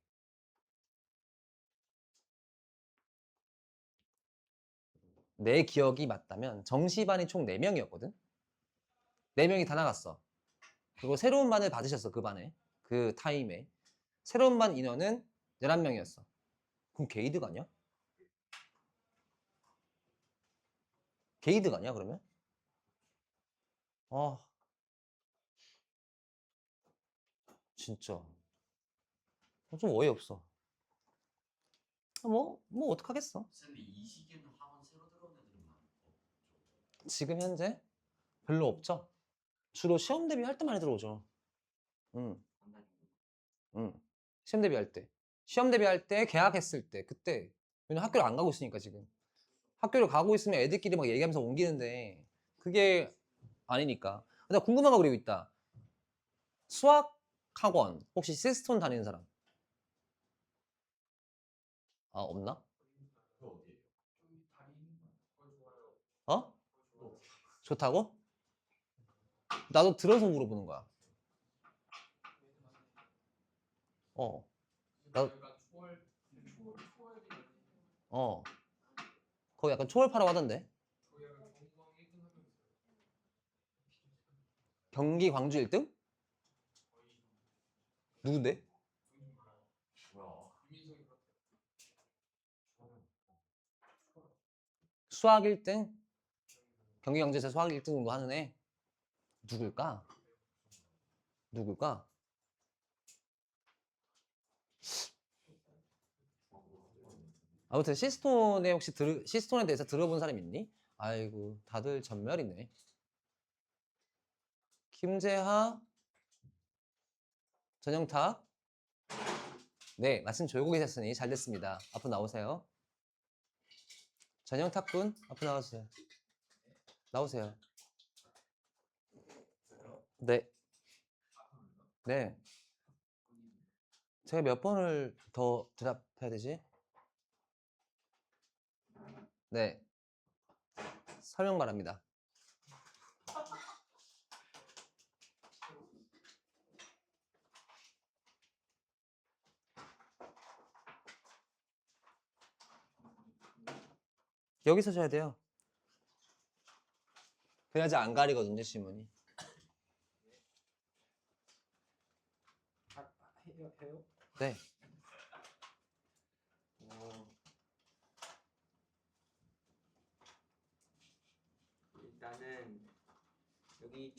내 기억이 맞다면 정시반이 총 4명이었거든? 4명이 다 나갔어. 그리고 새로운 반을 받으셨어, 그 반에. 그 타임에. 새로운 반 인원은 11명이었어. 그럼 게이드가 아니야? 게이드가 아니야, 그러면? 아, 진짜. 좀 어이없어. 뭐 어떡하겠어. 근데 이 시기에는 학원 새로 들어온 애들은 많고 지금 현재 별로 없죠? 주로 시험 대비할 때 많이 들어오죠. 응, 한달 정도. 응. 시험 대비할 때. 시험 대비할 때, 개학했을 때, 그때. 왜냐면 학교를 안 가고 있으니까 지금. 학교를 가고 있으면 애들끼리 막 얘기하면서 옮기는데 그게 아니니까. 나 궁금한 거 그리고 있다. 수학 학원 혹시 시스톤 다니는 사람? 아, 없나? 그 어디에요? 좀 다리 있는 거 좋아요. 어? 좋아요. 좋다고? 나도 들어서 물어보는 거야. 어, 나, 약간 초월이 어. 거기 약간 초월파라고 하던데. 저희 약간 경광 1등 하면서 경기 광주 1등? 누군데? 뭐야? 이민석이 같아요. 수학 1등? 경기경제에서 수학 1등 정도 하는 애? 누굴까? 누굴까? 아무튼 시스톤에 혹시 시스톤에 대해서 들어본 사람 있니? 아이고, 다들 전멸이네. 김재하, 전영탁. 네, 말씀 졸고 계셨으니 잘 됐습니다. 앞으로 나오세요. 전영탁 군, 앞으로 나와주세요. 나오세요. 네. 네. 제가 몇 번을 더 대답해야 되지? 네. 설명 바랍니다. 여기서 셔야 돼요. 그래야지 안 가리거든요, 지문이. 해요? 네. 일단은 여기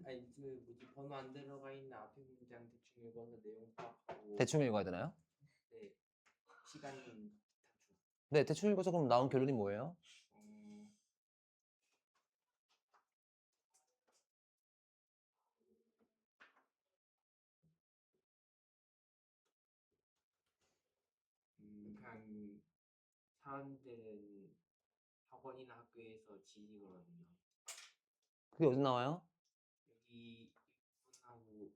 아니 그 뭐지 번호 안 들어가 있는 앞에 문장 대충 읽어서 내용 파악하고 대충 읽어야 되나요? 네 시간은 대충 네, 대충 읽어서 그럼 나온 결론이 뭐예요? 그냥 사람들은 학원이나 학교에서 지니거든요. 그게 어디 나와요? 여기 부분하고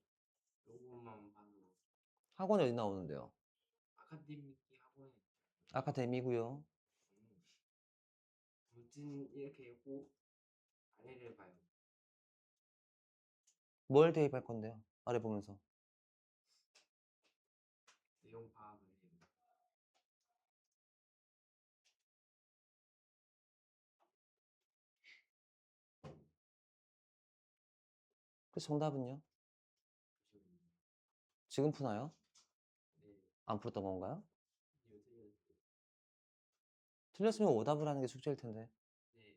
요것만 봐도 학원이 어디 나오는데요? 아카데믹 학원에 아카데미고요. 아무튼 이렇게 읽고 아래를 봐요. 뭘 대입할 건데요? 아래 보면서. 내용 파악을 해요. 그 정답은요? 그죠? 지금 푸나요? 네. 안 풀었던 건가요? 요새 틀렸으면 오답을 하는 게 숙제일 텐데. 네.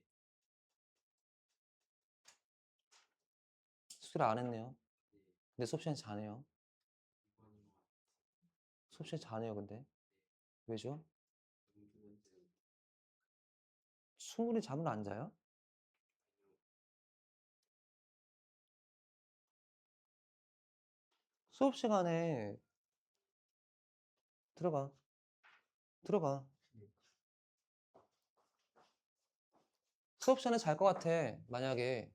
숙제를 안 했네요. 네. 근데 수업 시간에 자네요. 이번인 것 같아요. 수업 시간에 자네요, 근데. 왜죠? 두 번째로 충분히 잠을 안 자요? 수업 시간에 들어가. 들어가. 수업 시간에 잘 것 같아. 만약에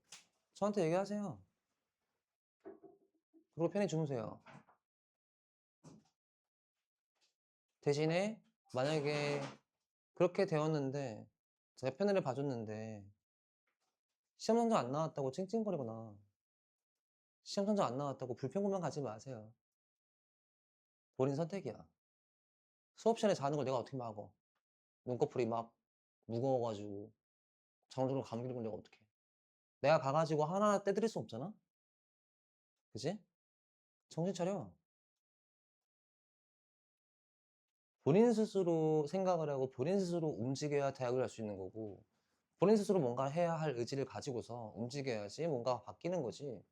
저한테 얘기하세요. 그리고 편히 주무세요. 대신에 만약에 그렇게 되었는데 제가 편의를 봐줬는데 시험 성적 안 나왔다고 찡찡거리거나 시험 성적 안 나왔다고 불평불만 가지 마세요. 본인 선택이야. 수업 시간에 자는 걸 내가 어떻게 막어? 눈꺼풀이 막 무거워가지고 정적으로 감기 걸리면 내가 어떡해? 내가 가가지고 하나 떼드릴 수 없잖아? 그지? 정신 차려. 본인 스스로 생각을 하고 본인 스스로 움직여야 대학을 갈 수 있는 거고 본인 스스로 뭔가 해야 할 의지를 가지고서 움직여야지 뭔가 바뀌는 거지.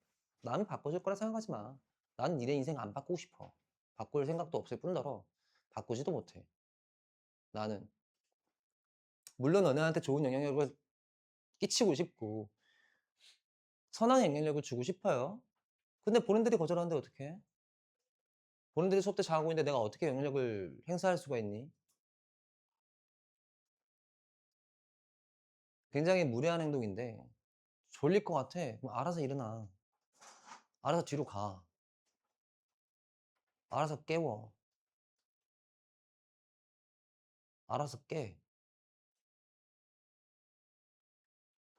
남이 바꿔줄 거라 생각하지 마. 난 니네 인생 안 바꾸고 싶어. 바꿀 생각도 없을 뿐더러 바꾸지도 못해. 나는 물론 너네한테 좋은 영향력을 끼치고 싶고 선한 영향력을 주고 싶어요. 근데 본인들이 거절하는데 어떡해? 본인들이 수업 때 잘하고 있는데 내가 어떻게 영향력을 행사할 수가 있니? 굉장히 무례한 행동인데 졸릴 것 같아. 그럼 알아서 일어나. 알아서 뒤로 가. 알아서 깨워. 알아서 깨.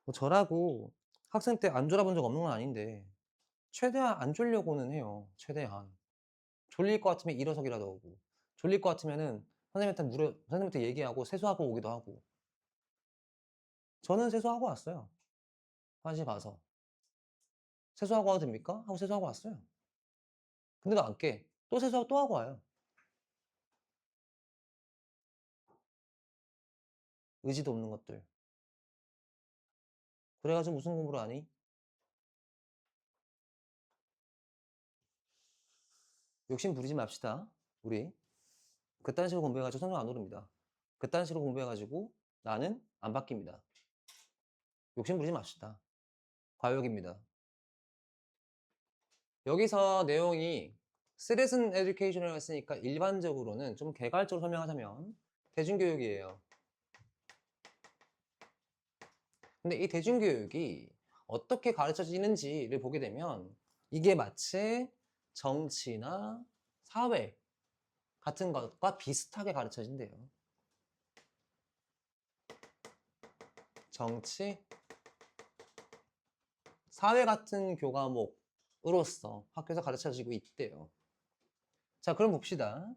뭐 저라고 학생 때 안 졸아본 적 없는 건 아닌데 최대한 안 졸려고는 해요. 최대한. 졸릴 것 같으면 일어서기라도 하고 졸릴 것 같으면은 선생님한테 얘기하고 세수하고 오기도 하고 저는 세수하고 왔어요. 화장실 가서 세수하고 와도 됩니까? 하고 세수하고 왔어요. 근데도 안 깨. 또 세수하고 또 하고 와요. 의지도 없는 것들. 그래가지고 무슨 공부를 하니? 욕심 부리지 맙시다. 우리 그딴 식으로 공부해가지고 성적 안 오릅니다. 그딴 식으로 공부해가지고 나는 안 바뀝니다. 욕심 부리지 맙시다. 과욕입니다. 여기서 내용이 citizen education이라고 했으니까 일반적으로는 좀 개괄적으로 설명하자면 대중교육이에요. 근데 이 대중교육이 어떻게 가르쳐지는지를 보게 되면 이게 마치 정치나 사회 같은 것과 비슷하게 가르쳐진대요. 정치, 사회 같은 교과목으로서 학교에서 가르쳐지고 있대요. 자, 그럼 봅시다.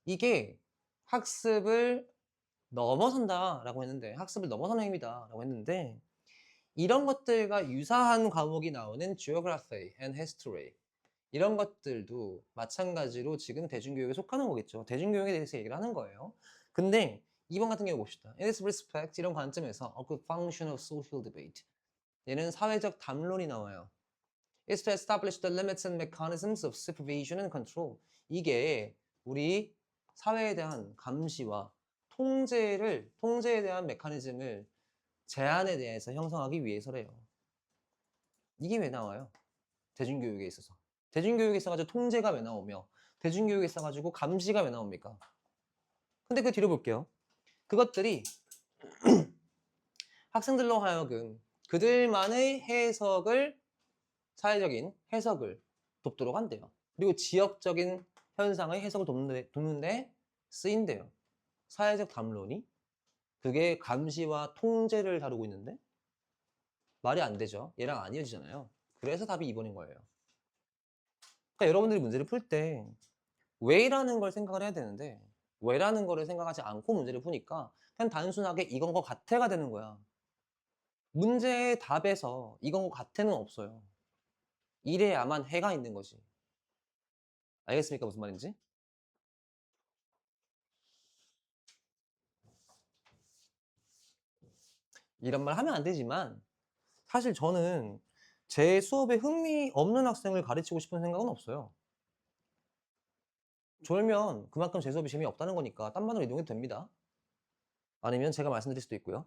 이게 학습을 넘어선다라고 했는데, 학습을 넘어서는 행위다라고 했는데, 이런 것들과 유사한 과목이 나오는 Geography and History 이런 것들도 마찬가지로 지금 대중교육에 속하는 거겠죠. 대중교육에 대해서 얘기를 하는 거예요. 근데 이번 같은 경우 봅시다. In this respect 이런 관점에서 a good function of social debate 얘는 사회적 담론이 나와요. is to establish the limits and mechanisms of supervision and control. 이게 우리 사회에 대한 감시와 통제에 대한 메커니즘을 제한에 대해서 형성하기 위해서래요. 이게 왜 나와요? 대중교육에 있어서. 대중교육에 있어가지고 통제가 왜 나오며 대중교육에 있어가지고 감시가 왜 나옵니까? 근데 그 뒤로 볼게요. 그것들이 학생들로 하여금 그들만의 사회적인 해석을 돕도록 한대요. 그리고 지역적인 현상의 해석을 돕는데 쓰인대요. 사회적 담론이 그게 감시와 통제를 다루고 있는데 말이 안 되죠. 얘랑 안 이어지잖아요. 그래서 답이 2번인 거예요. 그러니까 여러분들이 문제를 풀 때 왜라는 걸 생각을 해야 되는데 왜라는 거를 생각하지 않고 문제를 푸니까 그냥 단순하게 이건 것 같아가 되는 거야. 문제의 답에서 이건 것 같아는 없어요. 이래야만 해가 있는 거지. 알겠습니까? 무슨 말인지? 이런 말 하면 안 되지만 사실 저는 제 수업에 흥미 없는 학생을 가르치고 싶은 생각은 없어요. 졸면 그만큼 제 수업이 재미없다는 거니까 딴 반으로 이동해도 됩니다. 아니면 제가 말씀드릴 수도 있고요.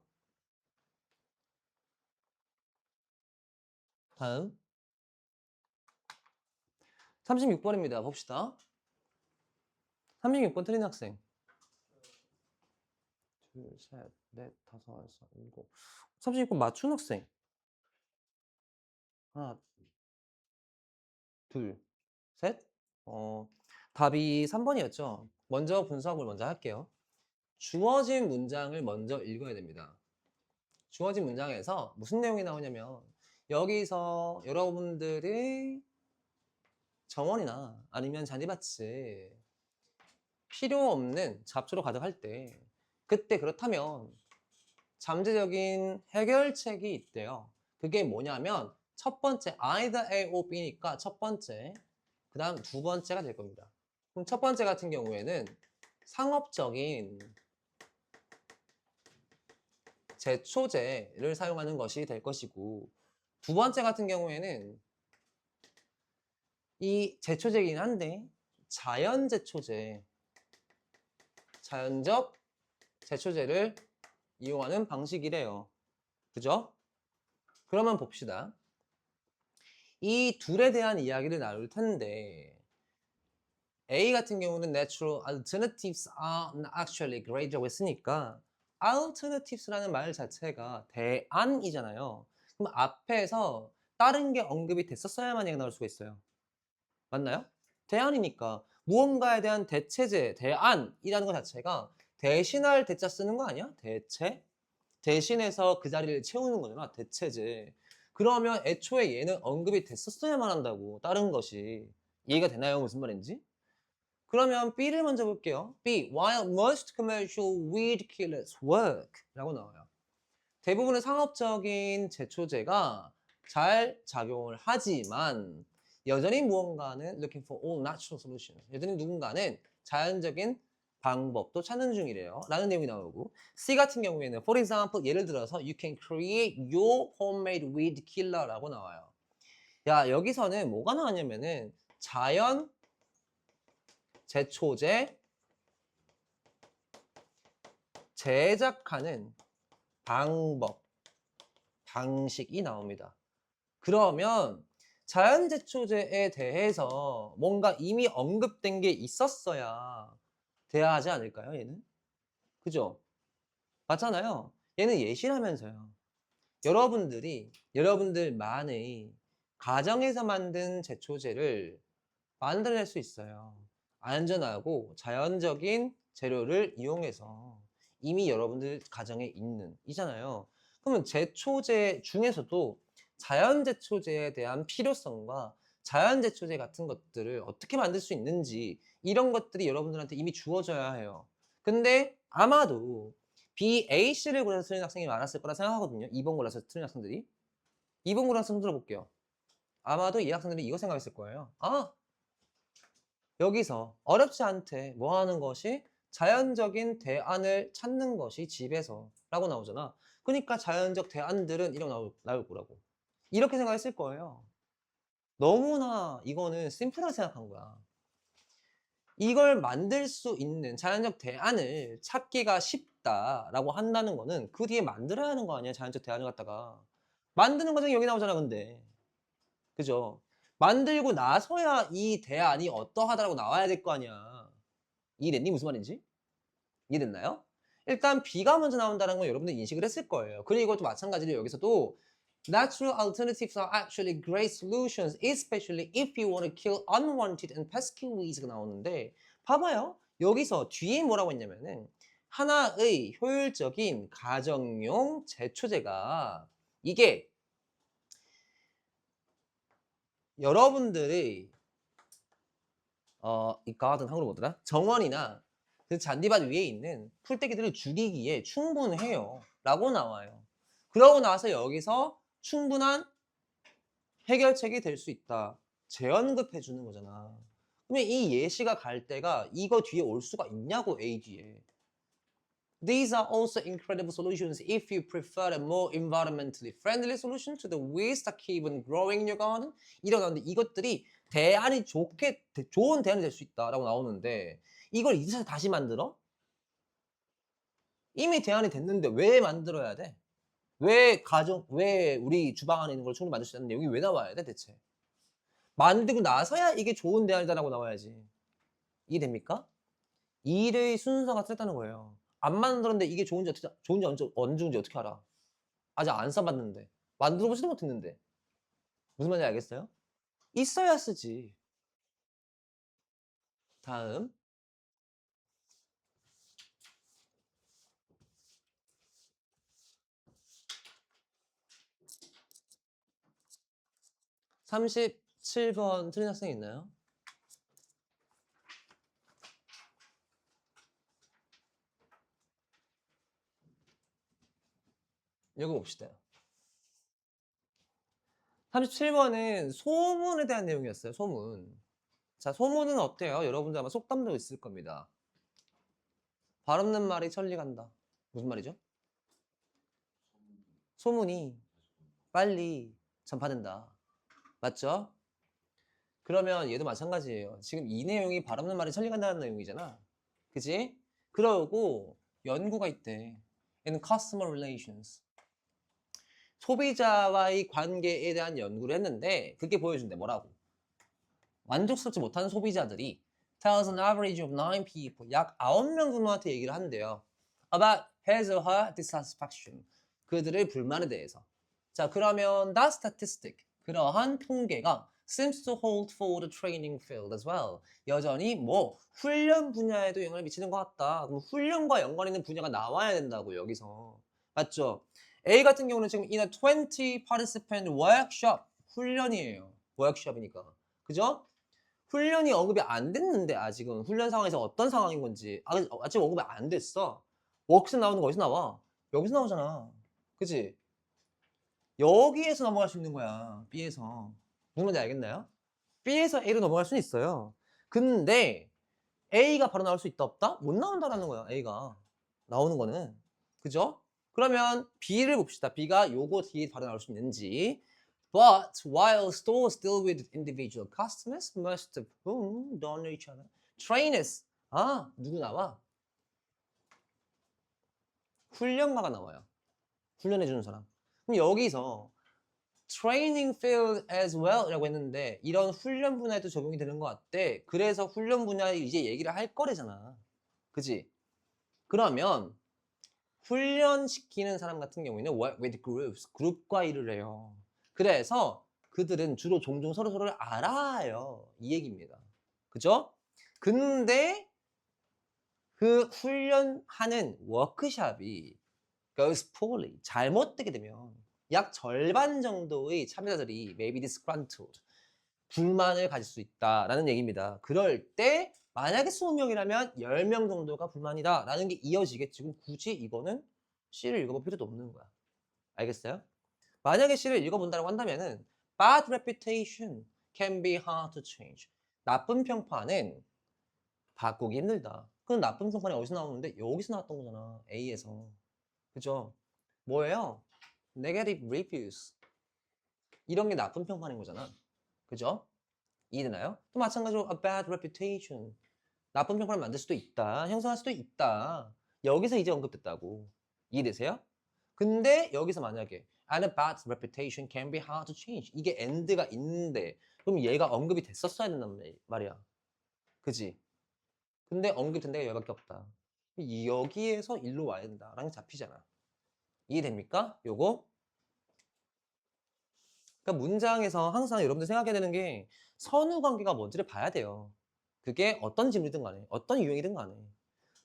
다음 36번입니다. 봅시다. 36번 틀린 학생. 둘, 셋, 넷, 다섯, 여섯, 일곱. 36번 맞춘 학생. 하나, 둘, 셋. 답이 3번이었죠. 먼저 분석을 먼저 할게요. 주어진 문장을 먼저 읽어야 됩니다. 주어진 문장에서 무슨 내용이 나오냐면 여기서 여러분들이 정원이나 아니면 잔디밭이 필요 없는 잡초로 가득할 때 그때 그렇다면 잠재적인 해결책이 있대요. 그게 뭐냐면 첫 번째 either A or B니까 첫 번째, 그 다음 두 번째가 될 겁니다. 그럼 첫 번째 같은 경우에는 상업적인 제초제를 사용하는 것이 될 것이고 두 번째 같은 경우에는 이 제초제이긴 한데 자연 제초제, 자연적 제초제를 이용하는 방식이래요. 그죠? 그러면 봅시다. 이 둘에 대한 이야기를 나눌 텐데 A 같은 경우는 natural alternatives are not actually great라고 했으니까 alternatives라는 말 자체가 대안이잖아요. 그럼 앞에서 다른 게 언급이 됐었어야만 얘가 나올 수가 있어요. 맞나요? 대안이니까 무언가에 대한 대체제, 대안이라는 것 자체가 대신할 대자 쓰는 거 아니야? 대체? 대신해서 그 자리를 채우는 거잖아. 대체제. 그러면 애초에 얘는 언급이 됐었어야만 한다고. 다른 것이. 이해가 되나요? 무슨 말인지? 그러면 B를 먼저 볼게요. B. While most commercial weed killers work 라고 나와요. 대부분의 상업적인 제초제가 잘 작용을 하지만 여전히 무언가는 looking for all natural solutions. 여전히 누군가는 자연적인 방법도 찾는 중이래요. 라는 내용이 나오고 C 같은 경우에는 for example 예를 들어서 you can create your homemade weed killer 라고 나와요. 야 여기서는 뭐가 나왔냐면은 자연 제초제 제작하는 방법, 방식이 나옵니다. 그러면 자연제초제에 대해서 뭔가 이미 언급된 게 있었어야 돼야 하지 않을까요, 얘는? 그죠? 맞잖아요. 얘는 예시라면서요. 여러분들만의 가정에서 만든 제초제를 만들어낼 수 있어요. 안전하고 자연적인 재료를 이용해서 이미 여러분들 가정에 있는 이잖아요. 그러면 제초제 중에서도 자연제초제에 대한 필요성과 자연제초제 같은 것들을 어떻게 만들 수 있는지 이런 것들이 여러분들한테 이미 주어져야 해요. 근데 아마도 B, A, C를 골라서 틀린 학생이 많았을 거라 생각하거든요. 2번 골라서 틀린 학생들이. 2번 골라서 한번 들어볼게요. 아마도 이 학생들이 이거 생각했을 거예요. 아! 여기서 어렵지 않대 뭐 하는 것이 자연적인 대안을 찾는 것이 집에서 라고 나오잖아. 그러니까 자연적 대안들은 이렇게 나올 거라고. 이렇게 생각했을 거예요. 너무나 이거는 심플하게 생각한 거야. 이걸 만들 수 있는 자연적 대안을 찾기가 쉽다라고 한다는 거는 그 뒤에 만들어야 하는 거 아니야? 자연적 대안을 갖다가. 만드는 과정이 여기 나오잖아 근데. 그죠? 만들고 나서야 이 대안이 어떠하다라고 나와야 될 거 아니야. 이해됐니? 무슨 말인지? 이해됐나요? 일단 B가 먼저 나온다는 건 여러분들 인식을 했을 거예요. 그리고 또 마찬가지로 여기서도 Natural alternatives are actually great solutions, especially if you want to kill unwanted and pesky weeds가 나오는데 봐봐요. 여기서 뒤에 뭐라고 했냐면은 하나의 효율적인 가정용 제초제가 이게 여러분들의 이 garden 한국어 뭐더라? 정원이나 그 잔디밭 위에 있는 풀떼기들을 죽이기에 충분해요 라고 나와요. 그러고 나서 여기서 충분한 해결책이 될 수 있다. 재언급해 주는 거잖아. 그러면 이 예시가 갈 때가 이거 뒤에 올 수가 있냐고, A 뒤에. These are also incredible solutions if you prefer a more environmentally friendly solution to the weeds that keep on growing in your garden. 이라고 나오는데 이것들이 좋은 대안이 될 수 있다라고 나오는데 이걸 이제서 다시 만들어? 이미 대안이 됐는데 왜 만들어야 돼? 왜 우리 주방 안에 있는 걸 충분히 만들 수 있는 내용이 왜 나와야 돼 대체? 만들고 나서야 이게 좋은 대안이다라고 나와야지. 이해됩니까? 일의 순서가 틀렸다는 거예요. 안 만들었는데 이게 좋은지 언제 좋은지 어떻게 알아? 아직 안 써봤는데 만들어보지도 못했는데 무슨 말인지 알겠어요? 있어야 쓰지. 다음 37번 틀린 학생 있나요? 읽어봅시다. 37번은 소문에 대한 내용이었어요. 소문. 자, 소문은 어때요? 여러분들 아마 속담도 있을 겁니다. 발 없는 말이 천리 간다. 무슨 말이죠? 소문이 빨리 전파된다. 맞죠? 그러면 얘도 마찬가지예요. 지금 이 내용이 발 없는 말이 천리 간다는 내용이잖아. 그치? 그러고 연구가 있대. in customer relations. 소비자와의 관계에 대한 연구를 했는데 그게 보여준대. 뭐라고? 만족스럽지 못한 소비자들이 tells an average of 9 people 약 9명 정도한테 얘기를 한대요. about his or her dissatisfaction. 그들의 불만에 대해서. 자, 그러면 that statistic 그러한 통계가 seems to hold for the training field as well. 여전히 훈련 분야에도 영향을 미치는 것 같다. 그럼 훈련과 연관 있는 분야가 나와야 된다고 여기서. 맞죠? A 같은 경우는 지금 in a 20 participant workshop 훈련이에요. 워크숍이니까. 그죠? 훈련이 언급이 안 됐는데 아직은 훈련 상황에서 어떤 상황인 건지 아직 언급이 안 됐어. 워크숍 나오는 거 어디서 나와? 여기서 나오잖아. 그치? 여기에서 넘어갈 수 있는 거야. B에서. 무슨 말인지 알겠나요? B에서 A로 넘어갈 수는 있어요. 근데 A가 바로 나올 수 있다 없다? 못 나온다라는 거야. A가. 나오는 거는. 그죠? 그러면 B를 봅시다. B가 요거 뒤에 바로 나올 수 있는지. But while stores deal with individual customers, most of whom don't know each other. Trainers. 누구 나와? 훈련가가 나와요. 훈련해주는 사람. 그럼 여기서 training field as well 이라고 했는데 이런 훈련 분야에도 적용이 되는 것 같대. 그래서 훈련 분야에 이제 얘기를 할 거래잖아. 그치? 그러면 훈련시키는 사람 같은 경우에는 work with groups, 그룹과 일을 해요. 그래서 그들은 주로 종종 서로를 알아요. 이 얘기입니다. 그죠? 근데 그 훈련하는 워크샵이 goes poorly, 잘못되게 되면 약 절반 정도의 참여자들이 maybe disgruntled, 불만을 가질 수 있다라는 얘기입니다. 그럴 때 만약에 20명이라면 10명 정도가 불만이다 라는 게 이어지겠지. 그럼 굳이 이거는 C를 읽어볼 필요도 없는 거야. 알겠어요? 만약에 C를 읽어본다고 한다면은 bad reputation can be hard to change. 나쁜 평판은 바꾸기 힘들다. 그럼 나쁜 평판이 어디서 나오는데? 여기서 나왔던 거잖아. A에서. 그죠? 뭐예요? negative reviews. 이런 게 나쁜 평판인 거잖아. 그죠? 이해되나요? 또 마찬가지로 a bad reputation. 나쁜 평판을 만들 수도 있다. 형성할 수도 있다. 여기서 이제 언급됐다고. 이해되세요? 근데 여기서 만약에 and a bad reputation can be hard to change. 이게 and가 있는데 그럼 얘가 언급이 됐었어야 된단 말이야. 그지? 근데 언급된 데가 여기밖에 없다. 여기에서 일로 와야 된다라는 게 잡히잖아. 이해됩니까? 요거? 그러니까 문장에서 항상 여러분들 생각해야 되는 게 선후 관계가 뭔지를 봐야 돼요. 그게 어떤 질문이든 간에 어떤 유형이든 간에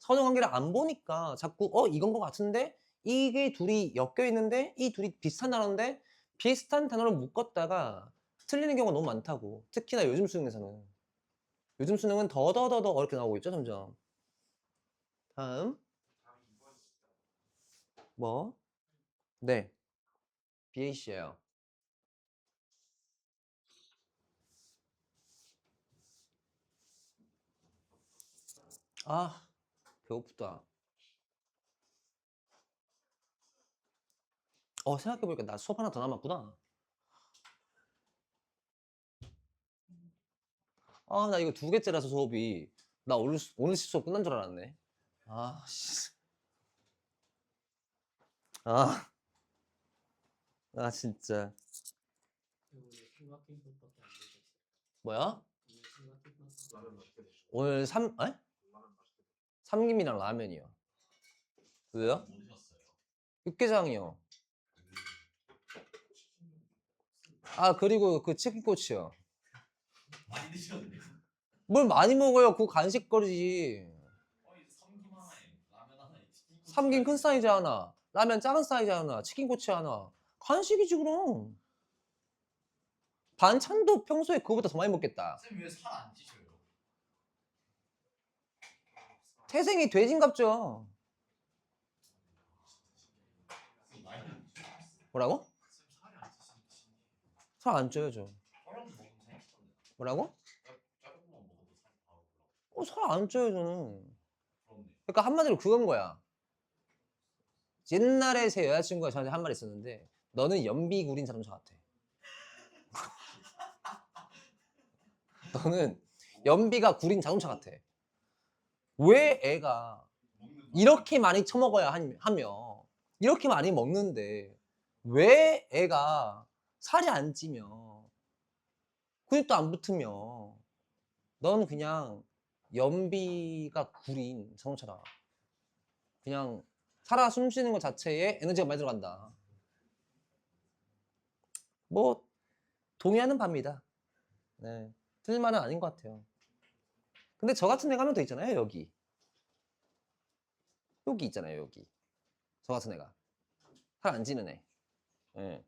선후 관계를 안 보니까 자꾸 이건 것 같은데 이게 둘이 엮여 있는데 이 둘이 비슷한 단어인데 비슷한 단어를 묶었다가 틀리는 경우가 너무 많다고. 특히나 요즘 수능에서는. 요즘 수능은 더더더더 어렵게 나오고 있죠, 점점. 다음. 뭐? 네. BAC예요. 아, 배고프다. 생각해보니까 나 수업 하나 더 남았구나. 나 이거 2개째라서 수업이. 나 오늘 수업 끝난 줄 알았네. 아, 씨. 아, 진짜. 오늘 생각해 것밖에 안 되겠어요. 뭐야? 오늘 생각해 것밖에 라면 맛있게 드시고. 오늘 라면 맛있게 드시고. 삼김이랑 라면이요. 왜요? 뭐 드셨어요? 육개장이요. 그리고 그 치킨꼬치요. 많이 드셨네. 뭘 많이 먹어요? 그거 간식거리지. 삼김 하나에 라면 하나에 치킨 삼김 큰 사이즈 하나, 라면 작은 사이즈 하나, 치킨꼬치 하나. 간식이지 그럼. 반찬도 평소에 그거보다 더 많이 먹겠다. 쌤 왜 살 안 찌셔요? 태생이 돼지인갑죠. 나이는 뭐라고? 쌤 살이 안 찌시는 신기해요. 살 안 쪄요 저. 촬영 먹으면 살 찌던데. 뭐라고? 짜장면 먹어도 살 바로 올라. 살 안 쪄요 저는. 부럽네. 그러니까 한마디로 그건 거야. 옛날에 제 여자친구가 저한테 한 말 있었는데 너는 연비 구린 자동차 같아. 너는 연비가 구린 자동차 같아. 왜 애가 먹는 이렇게 많이 처먹어야 하며 이렇게 많이 먹는데 왜 애가 살이 안 찌며 근육도 안 붙으며 넌 그냥 연비가 구린 자동차다. 그냥 살아 숨쉬는 것 자체에 에너지가 많이 들어간다. 뭐 동의하는 바입니다. 네, 틀린 말은 아닌 것 같아요. 근데 저 같은 애가 한 명 더 있잖아요. 여기 있잖아요. 여기 저 같은 애가 살 안 찌는 애. 예.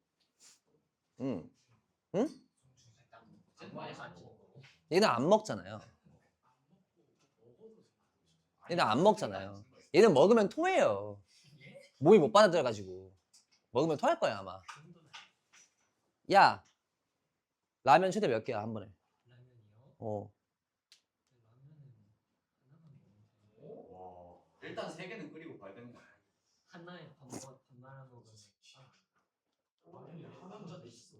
응? 쌤 많이 안 찌. 얘는 안 먹잖아요. 얘는 안 먹잖아요. 얘는 먹으면 토해요. 몸이 못 받아들여가지고 먹으면 토할 거야 아마. 야, 라면 최대 몇 개야 한 번에? 라면이요? 라면은 하나만 먹으면 돼요. 와. 일단 3개는 끓이고 봐야 되는 거 아니야? 하나에 반 말아 먹으면 라면이 하나 혼자 돼 있어.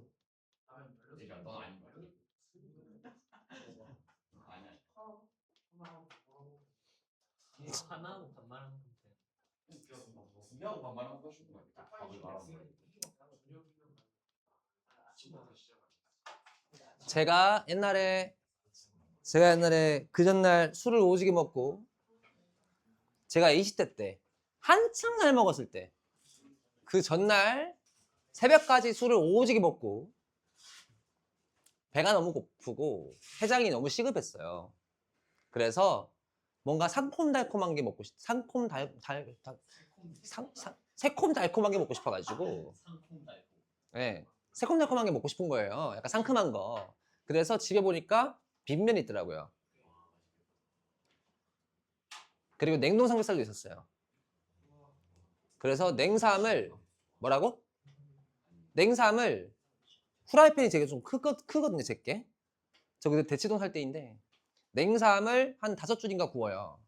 라면 별로. 그러니까 넌 아닌 거야. 아니야. 하나하고 반 말아 먹으면 돼요. 분명하고 반말하고 하시는 거 아니야? 밥을 말하는 거. 제가 옛날에 그 전날 술을 오지게 먹고 제가 20대 때 한창 날 먹었을 때 그 전날 새벽까지 술을 오지게 먹고 배가 너무 고프고 해장이 너무 시급했어요. 그래서 뭔가 새콤달콤한 게 먹고 새콤달콤한 게 먹고 싶어가지고 상콤달콤. 네, 새콤달콤한 게 먹고 싶은 거예요. 약간 상큼한 거. 그래서 집에 보니까 빈면이 있더라고요. 그리고 냉동 삼겹살도 있었어요. 그래서 냉삼을 뭐라고? 냉삼을 후라이팬이 되게 좀 크거든요, 제게. 저 그때 대치동 살 때인데 냉삼을 한 5줄인가 구워요.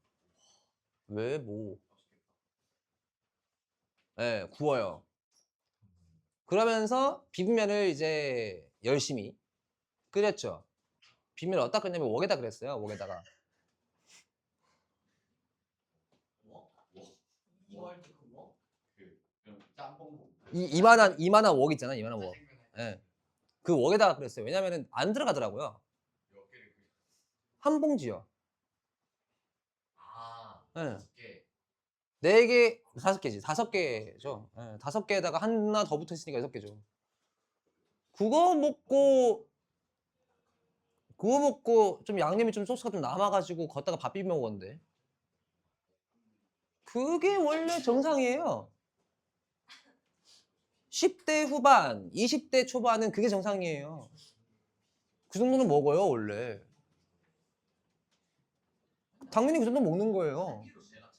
왜 뭐? 네, 구워요. 그러면서 비빔면을 이제 열심히 끓였죠. 비빔면을 어디다 끓였냐면 웍에다 그랬어요. 웍에다가. 이거 할 때 그거? 그냥 짬뽕. 이만한 웍 있잖아. 이만한 웍. 네. 그 웍에다가 그랬어요. 왜냐면은 안 들어가더라고요. 몇 개를 끓여? 한 봉지요. 네. 네. 4개, 5개지. 5개죠. 네, 5개에다가 하나 더 붙어 있으니까 6개죠. 그거 먹고 좀 양념이 좀 소스가 좀 남아가지고 걷다가 밥 비벼 먹었는데. 그게 원래 정상이에요. 10대 후반, 20대 초반은 그게 정상이에요. 그 정도는 먹어요, 원래. 당연히 그 정도 먹는 거예요. 내가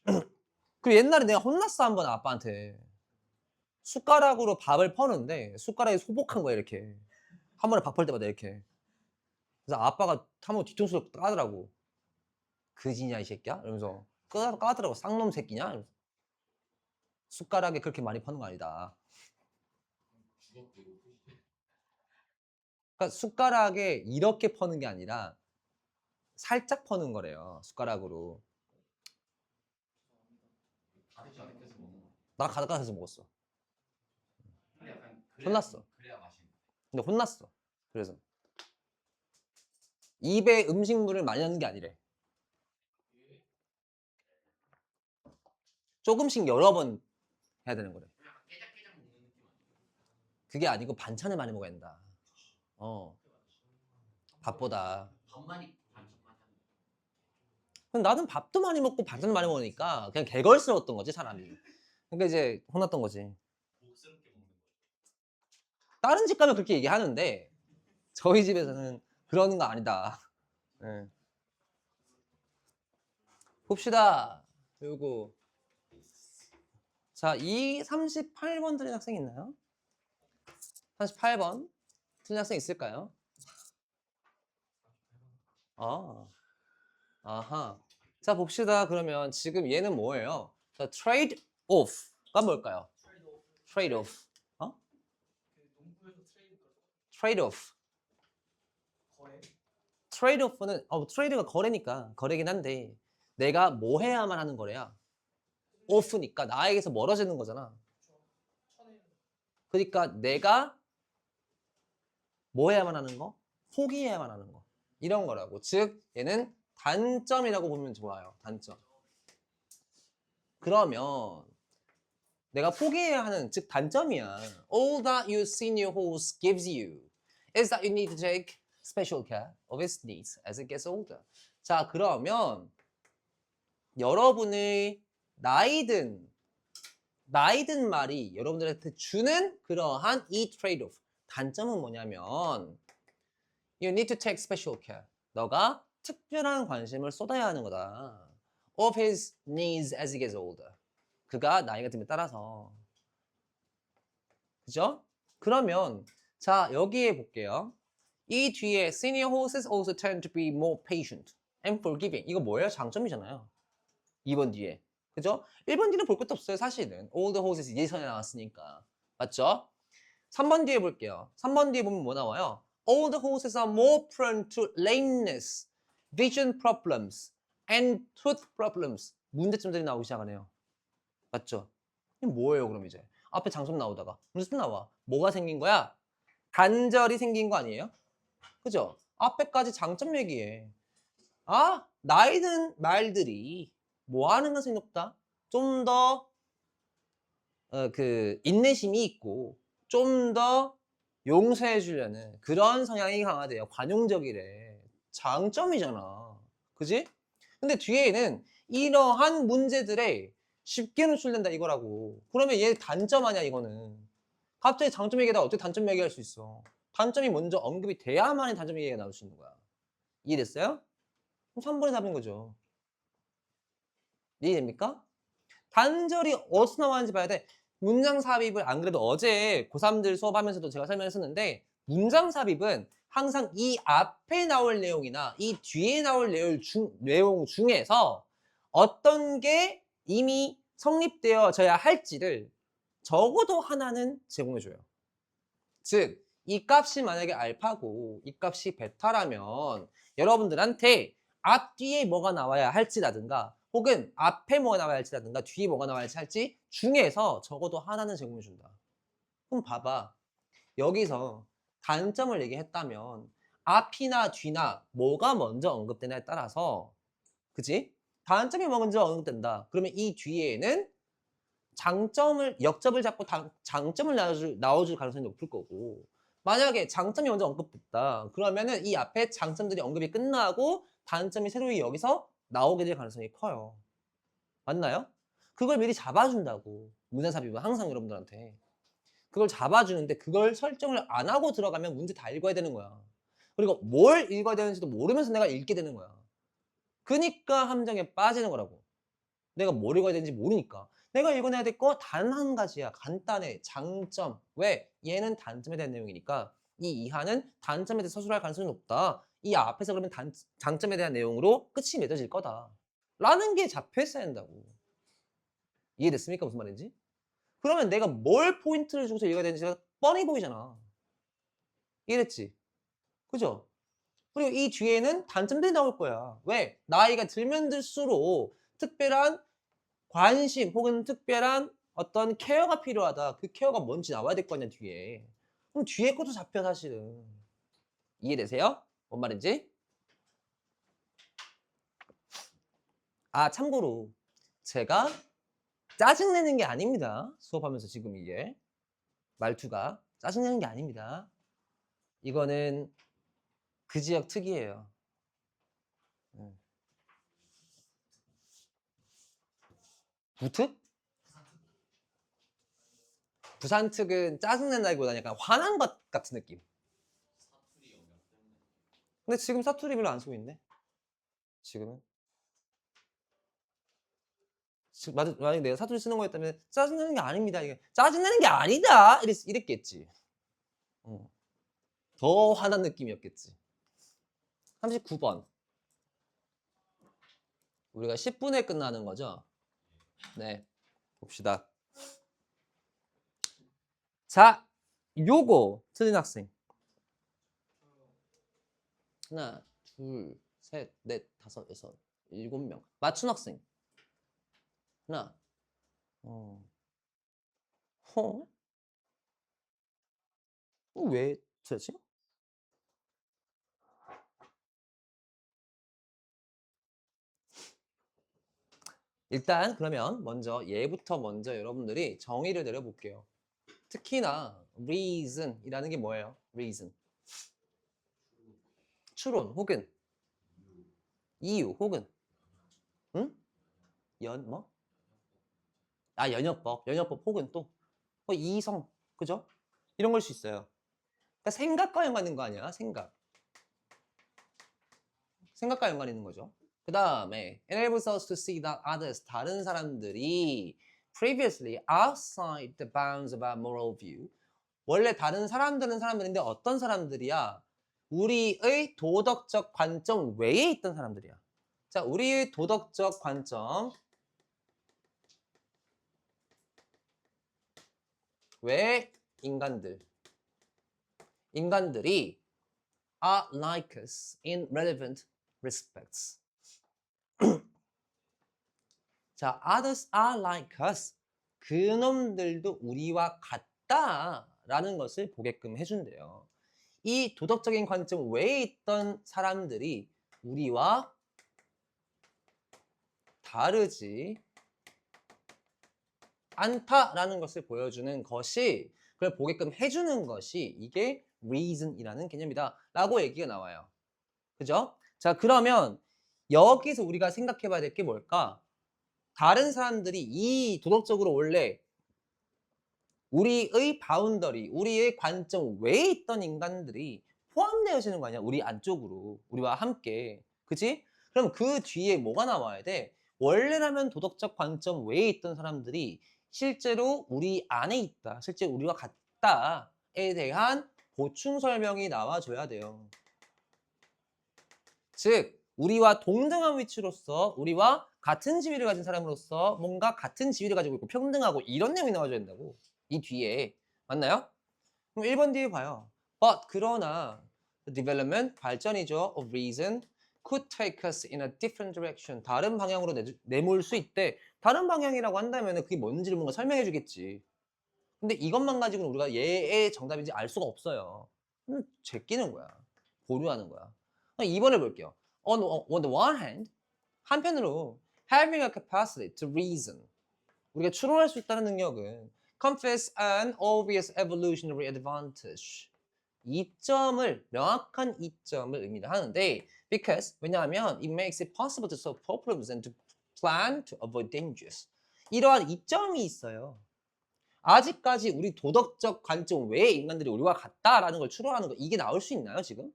참. 그 옛날에 내가 혼났어, 한 번 아빠한테. 숟가락으로 밥을 퍼는데 숟가락이 소복한 거야, 이렇게. 한 번에 밥 펄 때마다 이렇게. 그래서 아빠가 한 번 뒤통수를 까더라고. 그지냐 이 새끼야? 이러면서 까더라고. 쌍놈 새끼냐? 이러면서. 숟가락에 그렇게 많이 퍼는 거 아니다. 죽었고 이거 후회. 그러니까 숟가락에 이렇게 퍼는 게 아니라 살짝 퍼는 거래요. 숟가락으로. 가득가득해서 먹는 거. 나 가득가득해서 먹었어. 근데 약간 혼났어. 그래야 맛있는 거. 근데 혼났어. 그래서 입에 음식물을 많이 넣는 게 아니래. 조금씩 여러 번 해야 되는 거래. 약간 깨작깨작 먹는 느낌 아니에요? 그게 아니고 반찬을 많이 먹어야 된다. 밥보다. 밥만이 반찬만 하는 거. 그럼 나는 밥도 많이 먹고 반찬도 많이 먹으니까 그냥 개걸스러웠던 거지, 사람이. 그러니까 이제 혼났던 거지. 복스럽게 먹는 거. 다른 집 가면 그렇게 얘기하는데 저희 집에서는 그러는 거 아니다. 예. 봅시다. 요거. 자, 이 38번 틀린 학생 있나요? 38번 틀린 학생 있을까요? 아하. 자, 봅시다. 그러면 지금 얘는 뭐예요? 자, trade off가 뭘까요? trade off. 농구에서 트레이드 trade off. 거래. trade off는 trade가 거래니까 거래긴 한데 내가 뭐 해야만 하는 거래야. off니까 나에게서 멀어지는 거잖아. 천에 그러니까 내가 뭐 해야만 하는 거? 포기해야만 하는 거. 이런 거라고. 즉 얘는 단점이라고 보면 좋아요. 단점. 그러면 내가 포기해야 하는, 즉 단점이야. All that your senior host gives you is that you need to take special care of its needs as it gets older. 자, 그러면 여러분의 나이든 말이 여러분들한테 주는 그러한 이 trade-off. 단점은 뭐냐면 you need to take special care. 너가 특별한 관심을 쏟아야 하는 거다. Of his needs as he gets older. 그가 나이가 듦에 따라서. 그죠? 그러면 자, 여기에 볼게요. 이 뒤에 senior horses also tend to be more patient and forgiving. 이거 뭐예요? 장점이잖아요. 2번 뒤에. 그죠? 1번 뒤는 볼 것도 없어요, 사실은. older horses 예전에 나왔으니까. 맞죠? 3번 뒤에 볼게요. 3번 뒤에 보면 뭐 나와요? Older horses are more prone to lameness, vision problems, and tooth problems. 문제점들이 나오기 시작하네요. 맞죠? 이게 뭐예요, 그럼 이제? 앞에 장점 나오다가 무슨 나와? 뭐가 생긴 거야? 단절이 생긴 거 아니에요? 그죠? 앞에까지 장점 얘기해. 아, 나이 든 말들이 뭐 하는 것이 높다? 좀 더 인내심이 있고 좀 더 용서해 주려는 그런 성향이 강하대요. 관용적이래. 장점이잖아. 그지? 근데 뒤에는 이러한 문제들에 쉽게 노출된다 이거라고. 그러면 얘 단점 아니야 이거는. 갑자기 장점 얘기하다가 어떻게 단점 얘기할 수 있어? 단점이 먼저 언급이 돼야만이 단점 얘기가 나올 수 있는 거야. 이해됐어요? 그럼 3번이 답인 거죠. 이해됩니까? 단절이 어디서 나왔는지 봐야 돼. 문장 삽입을 안 그래도 어제 고3들 수업하면서도 제가 설명했었는데 문장 삽입은 항상 이 앞에 나올 내용이나 이 뒤에 나올 내용 중에서 어떤 게 이미 성립되어져야 할지를 적어도 하나는 제공해줘요. 즉, 이 값이 만약에 알파고 이 값이 베타라면 여러분들한테 앞뒤에 뭐가 나와야 할지라든가 혹은 앞에 뭐가 나와야 할지라든가 뒤에 뭐가 나와야 할지 중에서 적어도 하나는 제공해준다. 그럼 봐봐. 여기서 단점을 얘기했다면 앞이나 뒤나 뭐가 먼저 언급되냐에 따라서 그치? 단점이 먼저 언급된다. 그러면 이 뒤에는 역접을 잡고 장점을 나와줄 가능성이 높을 거고 만약에 장점이 먼저 언급됐다. 그러면은 이 앞에 장점들이 언급이 끝나고 단점이 새로이 여기서 나오게 될 가능성이 커요. 맞나요? 그걸 미리 잡아준다고. 문제삽입은 항상 여러분들한테. 그걸 잡아주는데 그걸 설정을 안 하고 들어가면 문제 다 읽어야 되는 거야. 그리고 뭘 읽어야 되는지도 모르면서 내가 읽게 되는 거야. 그니까 함정에 빠지는 거라고. 내가 뭘 읽어야 되는지 모르니까. 내가 읽어내야 될 거 단 한 가지야. 간단해. 장점. 왜? 얘는 단점에 대한 내용이니까 이 이하는 단점에 대해 서술할 가능성이 높다. 이 앞에서 그러면 장점에 대한 내용으로 끝이 맺어질 거다. 라는 게 잡혀 있어야 한다고. 이해됐습니까? 무슨 말인지? 그러면 내가 뭘 포인트를 주고서 읽어야 되는지가 뻔히 보이잖아. 이해됐지? 그죠? 그리고 이 뒤에는 단점들이 나올 거야. 왜? 나이가 들면 들수록 특별한 관심 혹은 특별한 어떤 케어가 필요하다. 그 케어가 뭔지 나와야 될 거 아니야, 뒤에. 그럼 뒤에 것도 잡혀, 사실은. 이해되세요? 뭔 말인지? 아, 참고로 제가 짜증내는 게 아닙니다. 수업하면서 지금 이게 말투가 짜증내는 게 아닙니다. 이거는 그 지역 특이해요. 부특? 부산 특은 짜증낸다기보다는 약간 화난 것 같은 느낌. 사투리 영역 때문에. 근데 지금 사투리 별로 안 쓰고 있네. 지금은. 만약에 내가 사투리 쓰는 거였다면 짜증내는 게 아닙니다. 이게 짜증내는 게 아니다. 이랬겠지. 더 화난 느낌이었겠지. 39번. 우리가 10분에 끝나는 거죠? 네. 봅시다. 자, 요거 틀린 학생. 하나, 둘, 셋, 넷, 다섯, 여섯, 7명. 맞춘 학생. 하나, 왜 되지? 일단 그러면 먼저 얘부터 먼저 여러분들이 정의를 내려볼게요. 특히나 reason이라는 게 뭐예요? reason. 추론 혹은 이유 혹은 응? 뭐? 아, 연역법 혹은 또 이성, 그죠? 이런 걸 수 있어요. 그러니까 생각과 연관 있는 거 아니야? 생각과 연관 있는 거죠. 그 다음에 enables us to see that others, 다른 사람들이 previously outside the bounds of our moral view. 원래 다른 사람들은 사람들인데 어떤 사람들이야? 우리의 도덕적 관점 외에 있던 사람들이야. 자, 우리의 도덕적 관점 외 인간들이 are like us in relevant respects. 자, others are like us. 그놈들도 우리와 같다라는 것을 보게끔 해준대요. 이 도덕적인 관점 외에 있던 사람들이 우리와 다르지 않다라는 것을 보여주는 것이, 그걸 보게끔 해주는 것이 이게 reason이라는 개념이다 라고 얘기가 나와요. 그죠? 자, 그러면 여기서 우리가 생각해 봐야 될 게 뭘까? 다른 사람들이 이 도덕적으로 원래 우리의 바운더리, 우리의 관점 외에 있던 인간들이 포함되어지는 거 아니야? 우리 안쪽으로, 우리와 함께. 그치? 그럼 그 뒤에 뭐가 나와야 돼? 원래라면 도덕적 관점 외에 있던 사람들이 실제로 우리 안에 있다, 실제 우리와 같다에 대한 보충 설명이 나와줘야 돼요. 즉, 우리와 동등한 위치로서, 우리와 같은 지위를 가진 사람으로서 뭔가 같은 지위를 가지고 있고 평등하고 이런 내용이 나와줘야 된다고. 이 뒤에. 맞나요? 그럼 1번 뒤에 봐요. But 그러나 the development, 발전이죠, of reason could take us in a different direction. 다른 방향으로 내몰 수 있대. 다른 방향이라고 한다면 그게 뭔지를 뭔가 설명해 주겠지. 근데 이것만 가지고는 우리가 얘의 정답인지 알 수가 없어요. 제끼는 거야. 보류하는 거야. 2번을 볼게요. On the one hand, 한편으로 having a capacity to reason, 우리가 추론할 수 있다는 능력은 confers an obvious evolutionary advantage. 이점을 명확한 이점을 의미를 하는데 because 왜냐하면 it makes it possible to solve problems and to plan to avoid dangers. 이러한 이점이 있어요. 아직까지 우리 도덕적 관점 외에 인간들이 우리와 같다라는 걸 추론하는 거 이게 나올 수 있나요 지금?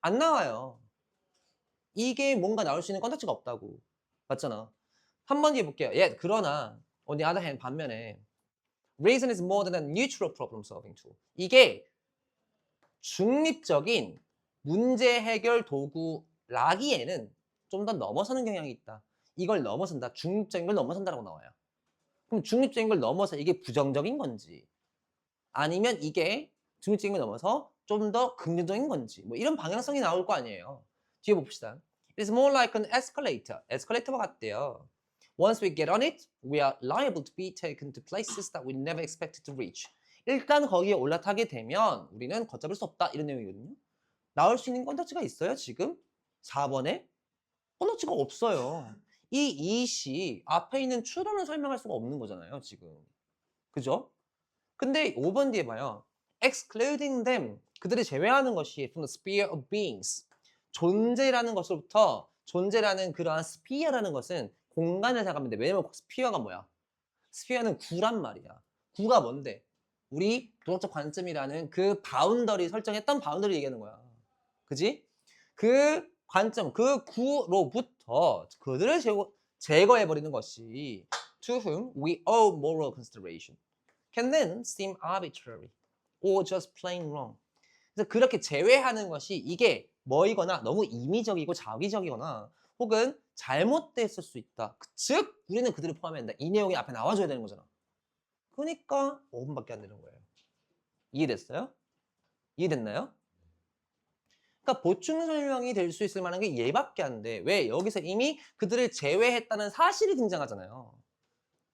안 나와요. 이게 뭔가 나올 수 있는 컨텐츠가 없다고. 맞잖아. 한 번 더 해볼게요. 그러나 on the other hand 반면에 reason is more than a neutral problem solving tool. 이게 중립적인 문제 해결 도구라기에는 좀 더 넘어서는 경향이 있다. 이걸 넘어선다. 중립적인 걸 넘어선다라고 나와요. 그럼 중립적인 걸 넘어서 이게 부정적인 건지 아니면 이게 중립적인 걸 넘어서 좀 더 긍정적인 건지 뭐 이런 방향성이 나올 거 아니에요. 뒤에 봅시다. It's more like an escalator. 에스컬레이터와 같대요. Once we get on it, we are liable to be taken to places that we never expected to reach. 일단 거기에 올라타게 되면 우리는 걷잡을 수 없다. 이런 내용이거든요. 나올 수 있는 컨텐츠가 있어요, 지금? 4번에? 컨텐츠가 없어요. 이 이시 앞에 있는 추론을 설명할 수가 없는 거잖아요, 지금. 그죠? 근데 5번 뒤에 봐요. excluding them. 그들을 제외하는 것이 from the sphere of beings. 존재라는 것으로부터 존재라는 그러한 스피어라는 것은 공간을 생각하면 돼. 왜냐면 스피어가 뭐야? 스피어는 구란 말이야. 구가 뭔데? 우리 도덕적 관점이라는 그 바운더리 설정했던 바운더리 얘기하는 거야. 그지? 그 관점, 그 구로부터 그들을 제거해버리는 것이 to whom we owe moral consideration can then seem arbitrary or just plain wrong. 그래서 그렇게 제외하는 것이 이게 뭐이거나 너무 임의적이고 자기적이거나 혹은 잘못됐을 수 있다. 즉 우리는 그들을 포함해야 된다. 이 내용이 앞에 나와줘야 되는 거잖아. 그러니까 5분밖에 안 되는 거예요. 이해됐어요? 이해됐나요? 그러니까 보충 설명이 될 수 있을 만한 게 얘밖에 안 돼. 왜? 여기서 이미 그들을 제외했다는 사실이 등장하잖아요.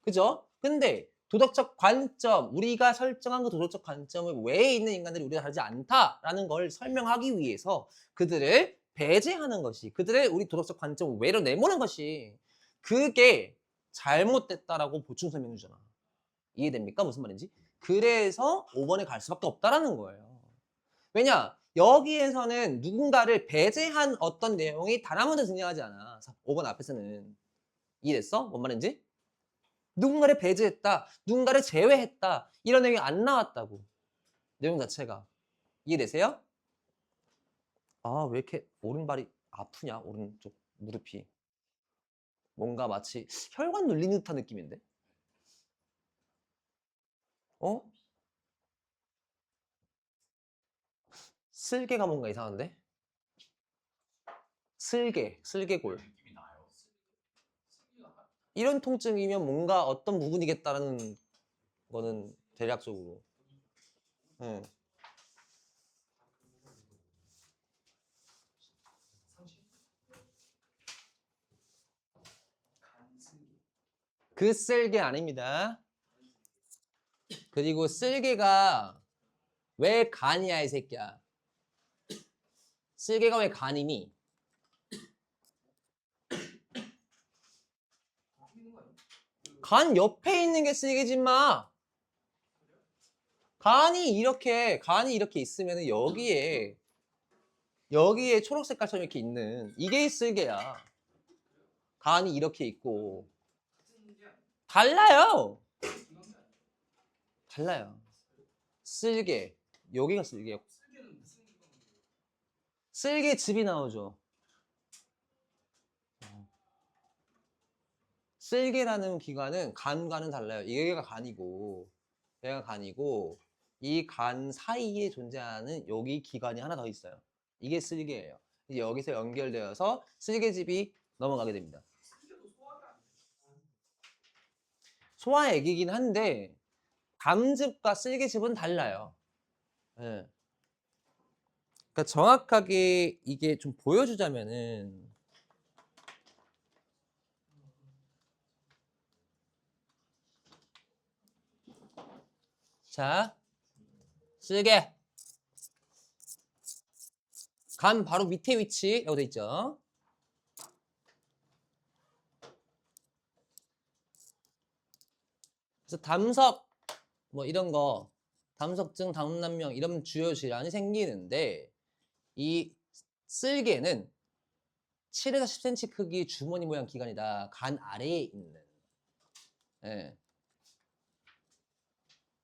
그죠? 근데 도덕적 관점, 우리가 설정한 그 도덕적 관점을 외에 있는 인간들이 우리가 다르지 않다라는 걸 설명하기 위해서 그들을 배제하는 것이, 그들을 우리 도덕적 관점 외로 내모는 것이 그게 잘못됐다라고 보충 설명 주잖아. 이해됩니까? 무슨 말인지? 그래서 5번에 갈 수밖에 없다라는 거예요. 왜냐? 여기에서는 누군가를 배제한 어떤 내용이 단 한 번도 등장하지 않아. 5번 앞에서는. 이해됐어? 뭔 말인지? 누군가를 배제했다, 누군가를 제외했다 이런 내용이 안 나왔다고. 내용 자체가. 이해되세요? 아, 왜 이렇게 오른발이 아프냐? 오른쪽 무릎이. 뭔가 마치 혈관 눌리는 듯한 느낌인데? 어? 슬개가 뭔가 이상한데? 슬개골. 느낌이 나요. 이런 통증이면 뭔가 어떤 부분이겠다라는 거는 대략적으로. 응. 그 쓸개 아닙니다. 그리고 쓸개가 왜 간이야 이 새끼야. 쓸개가 왜 간이니? 간 옆에 있는 게 쓸개지 마. 간이 이렇게 있으면 여기에 초록 색깔처럼 이렇게 있는 이게 쓸개야. 간이 이렇게 있고 달라요. 달라요. 쓸개 여기가 쓸개야. 쓸개 즙이 나오죠. 쓸개라는 기관은 간과는 달라요. 얘가 간이고 얘가 간이고 이 간 사이에 존재하는 여기 기관이 하나 더 있어요. 이게 쓸개예요. 여기서 연결되어서 쓸개즙이 넘어가게 됩니다. 소화액이긴 한데 담즙과 쓸개즙은 달라요. 네. 그러니까 정확하게 이게 좀 보여주자면은 자, 쓸개 간 바로 밑에 위치라고 돼 있죠. 그래서 담석 뭐 이런 거 담석증, 담남명 이런 주요 질환이 생기는데 이 쓸개는 7에서 10cm 크기 주머니 모양 기관이다. 간 아래에 있는. 예.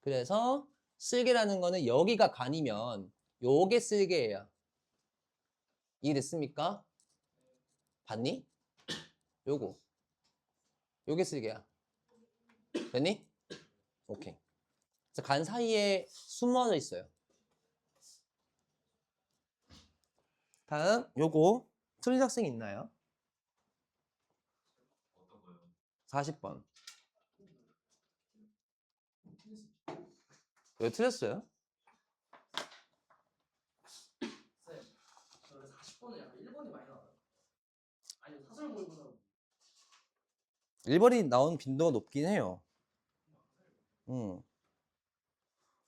그래서 쓸개라는 거는 여기가 간이면 요게 쓸개예요. 이해됐습니까? 봤니? 요게 쓸개야. 됐니? 오케이. 그래서 간 사이에 숨어져 있어요. 다음 요거 틀린 학생 있나요? 어떤 거요? 40번. 왜 틀렸어요? 쌤, 저 40번은 약간 1번이 많이 나와요. 아니 사설 모의고사 1번이 나온 빈도가 높긴 해요.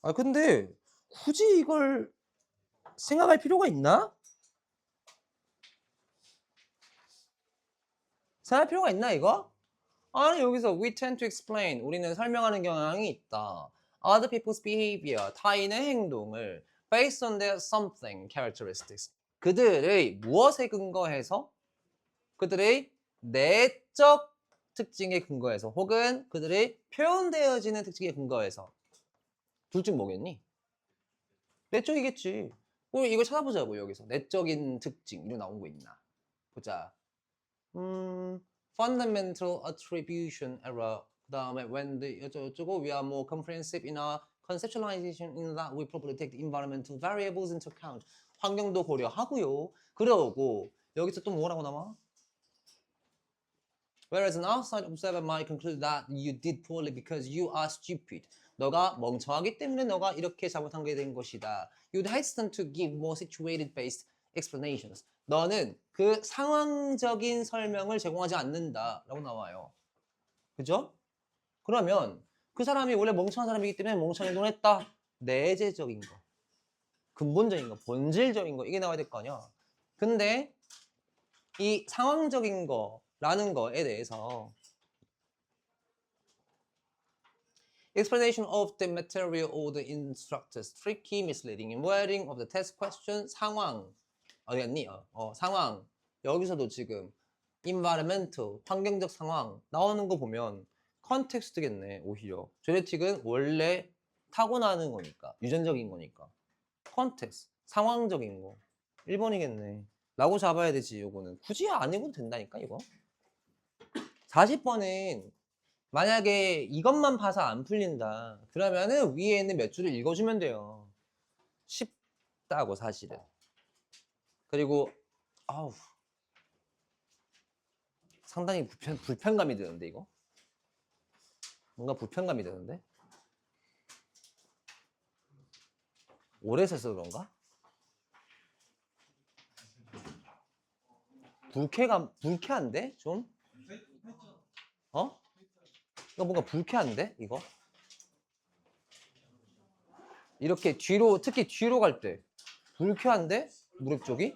아 근데 굳이 이걸 생각할 필요가 있나? 생각할 필요가 있나 이거? 아니 여기서 we tend to explain 우리는 설명하는 경향이 있다. Other people's behavior 타인의 행동을 based on their something characteristics 그들의 무엇에 근거해서 그들의 내적 특징에 근거해서 혹은 그들의 표현되어지는 특징에 근거해서 둘 중 뭐겠니? 내적이겠지. 우리 이거 찾아보자고 여기서 내적인 특징 이런 나온 거 있나? 보자. fundamental attribution error. 그다음에 when the 어쩌고 we are more comprehensive in our conceptualization in that we properly take the environmental variables into account. 환경도 고려하고요. 그러고 여기서 또 뭐라고 나와? Whereas an outside observer might conclude that you did poorly because you are stupid. 너가 멍청하기 때문에 너가 이렇게 잘못한 게 된 것이다. You'd hasten to give more situated based explanations. 너는 그 상황적인 설명을 제공하지 않는다 라고 나와요. 그죠? 그러면 그 사람이 원래 멍청한 사람이기 때문에 멍청한 행동을 했다. 내재적인 거, 근본적인 거, 본질적인 거 이게 나와야 될 거 아니야. 근데 이 상황적인 거라는 거에 대해서 explanation of the material or the instructors tricky, misleading in wording of the test question 상황 어디 갔니? 상황 여기서도 지금 environmental 환경적 상황 나오는 거 보면 컨텍스트겠네 오히려 제네틱은 원래 타고나는 거니까 유전적인 거니까 컨텍스트 상황적인 거 1번이겠네 라고 잡아야 되지 요거는 굳이 안 읽어도 된다니까 이거 40번은 만약에 이것만 봐서 안 풀린다 그러면은 위에 있는 몇 줄을 읽어주면 돼요 쉽다고 사실은 그리고 아우 상당히 불편감이 드는데 이거 뭔가 불편감이 드는데 오래 써서 그런가? 불쾌한데 좀? 이거 뭔가 불쾌한데 이거? 이렇게 뒤로 특히 뒤로 갈 때 불쾌한데 무릎 쪽이?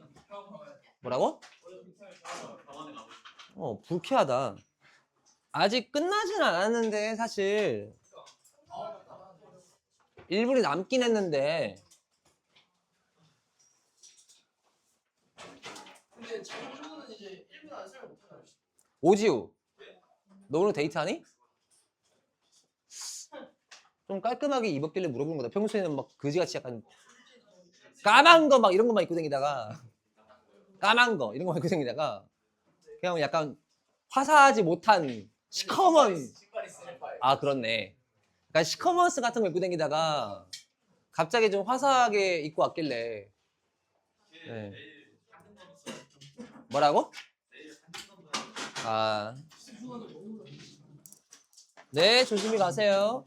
뭐라고? 불쾌하다. 아직 끝나진 않았는데 사실 일부러 남긴 했는데 근데 자기는 이제 1분 안에 설명 못하잖아요. 오지우 너 오늘 데이트하니? 좀 깔끔하게 입었길래 물어보는 거다. 평소에는 막 그지같이 약간 까만 거 막 이런 것만 입고 다니다가 까만 거 이런 것만 입고 다니다가 그냥 약간 화사하지 못한 시커먼 아 그렇네. 약간 시커먼스 같은 거 입고 다니다가 갑자기 좀 화사하게 입고 왔길래 네. 뭐라고? 아, 네 조심히 가세요.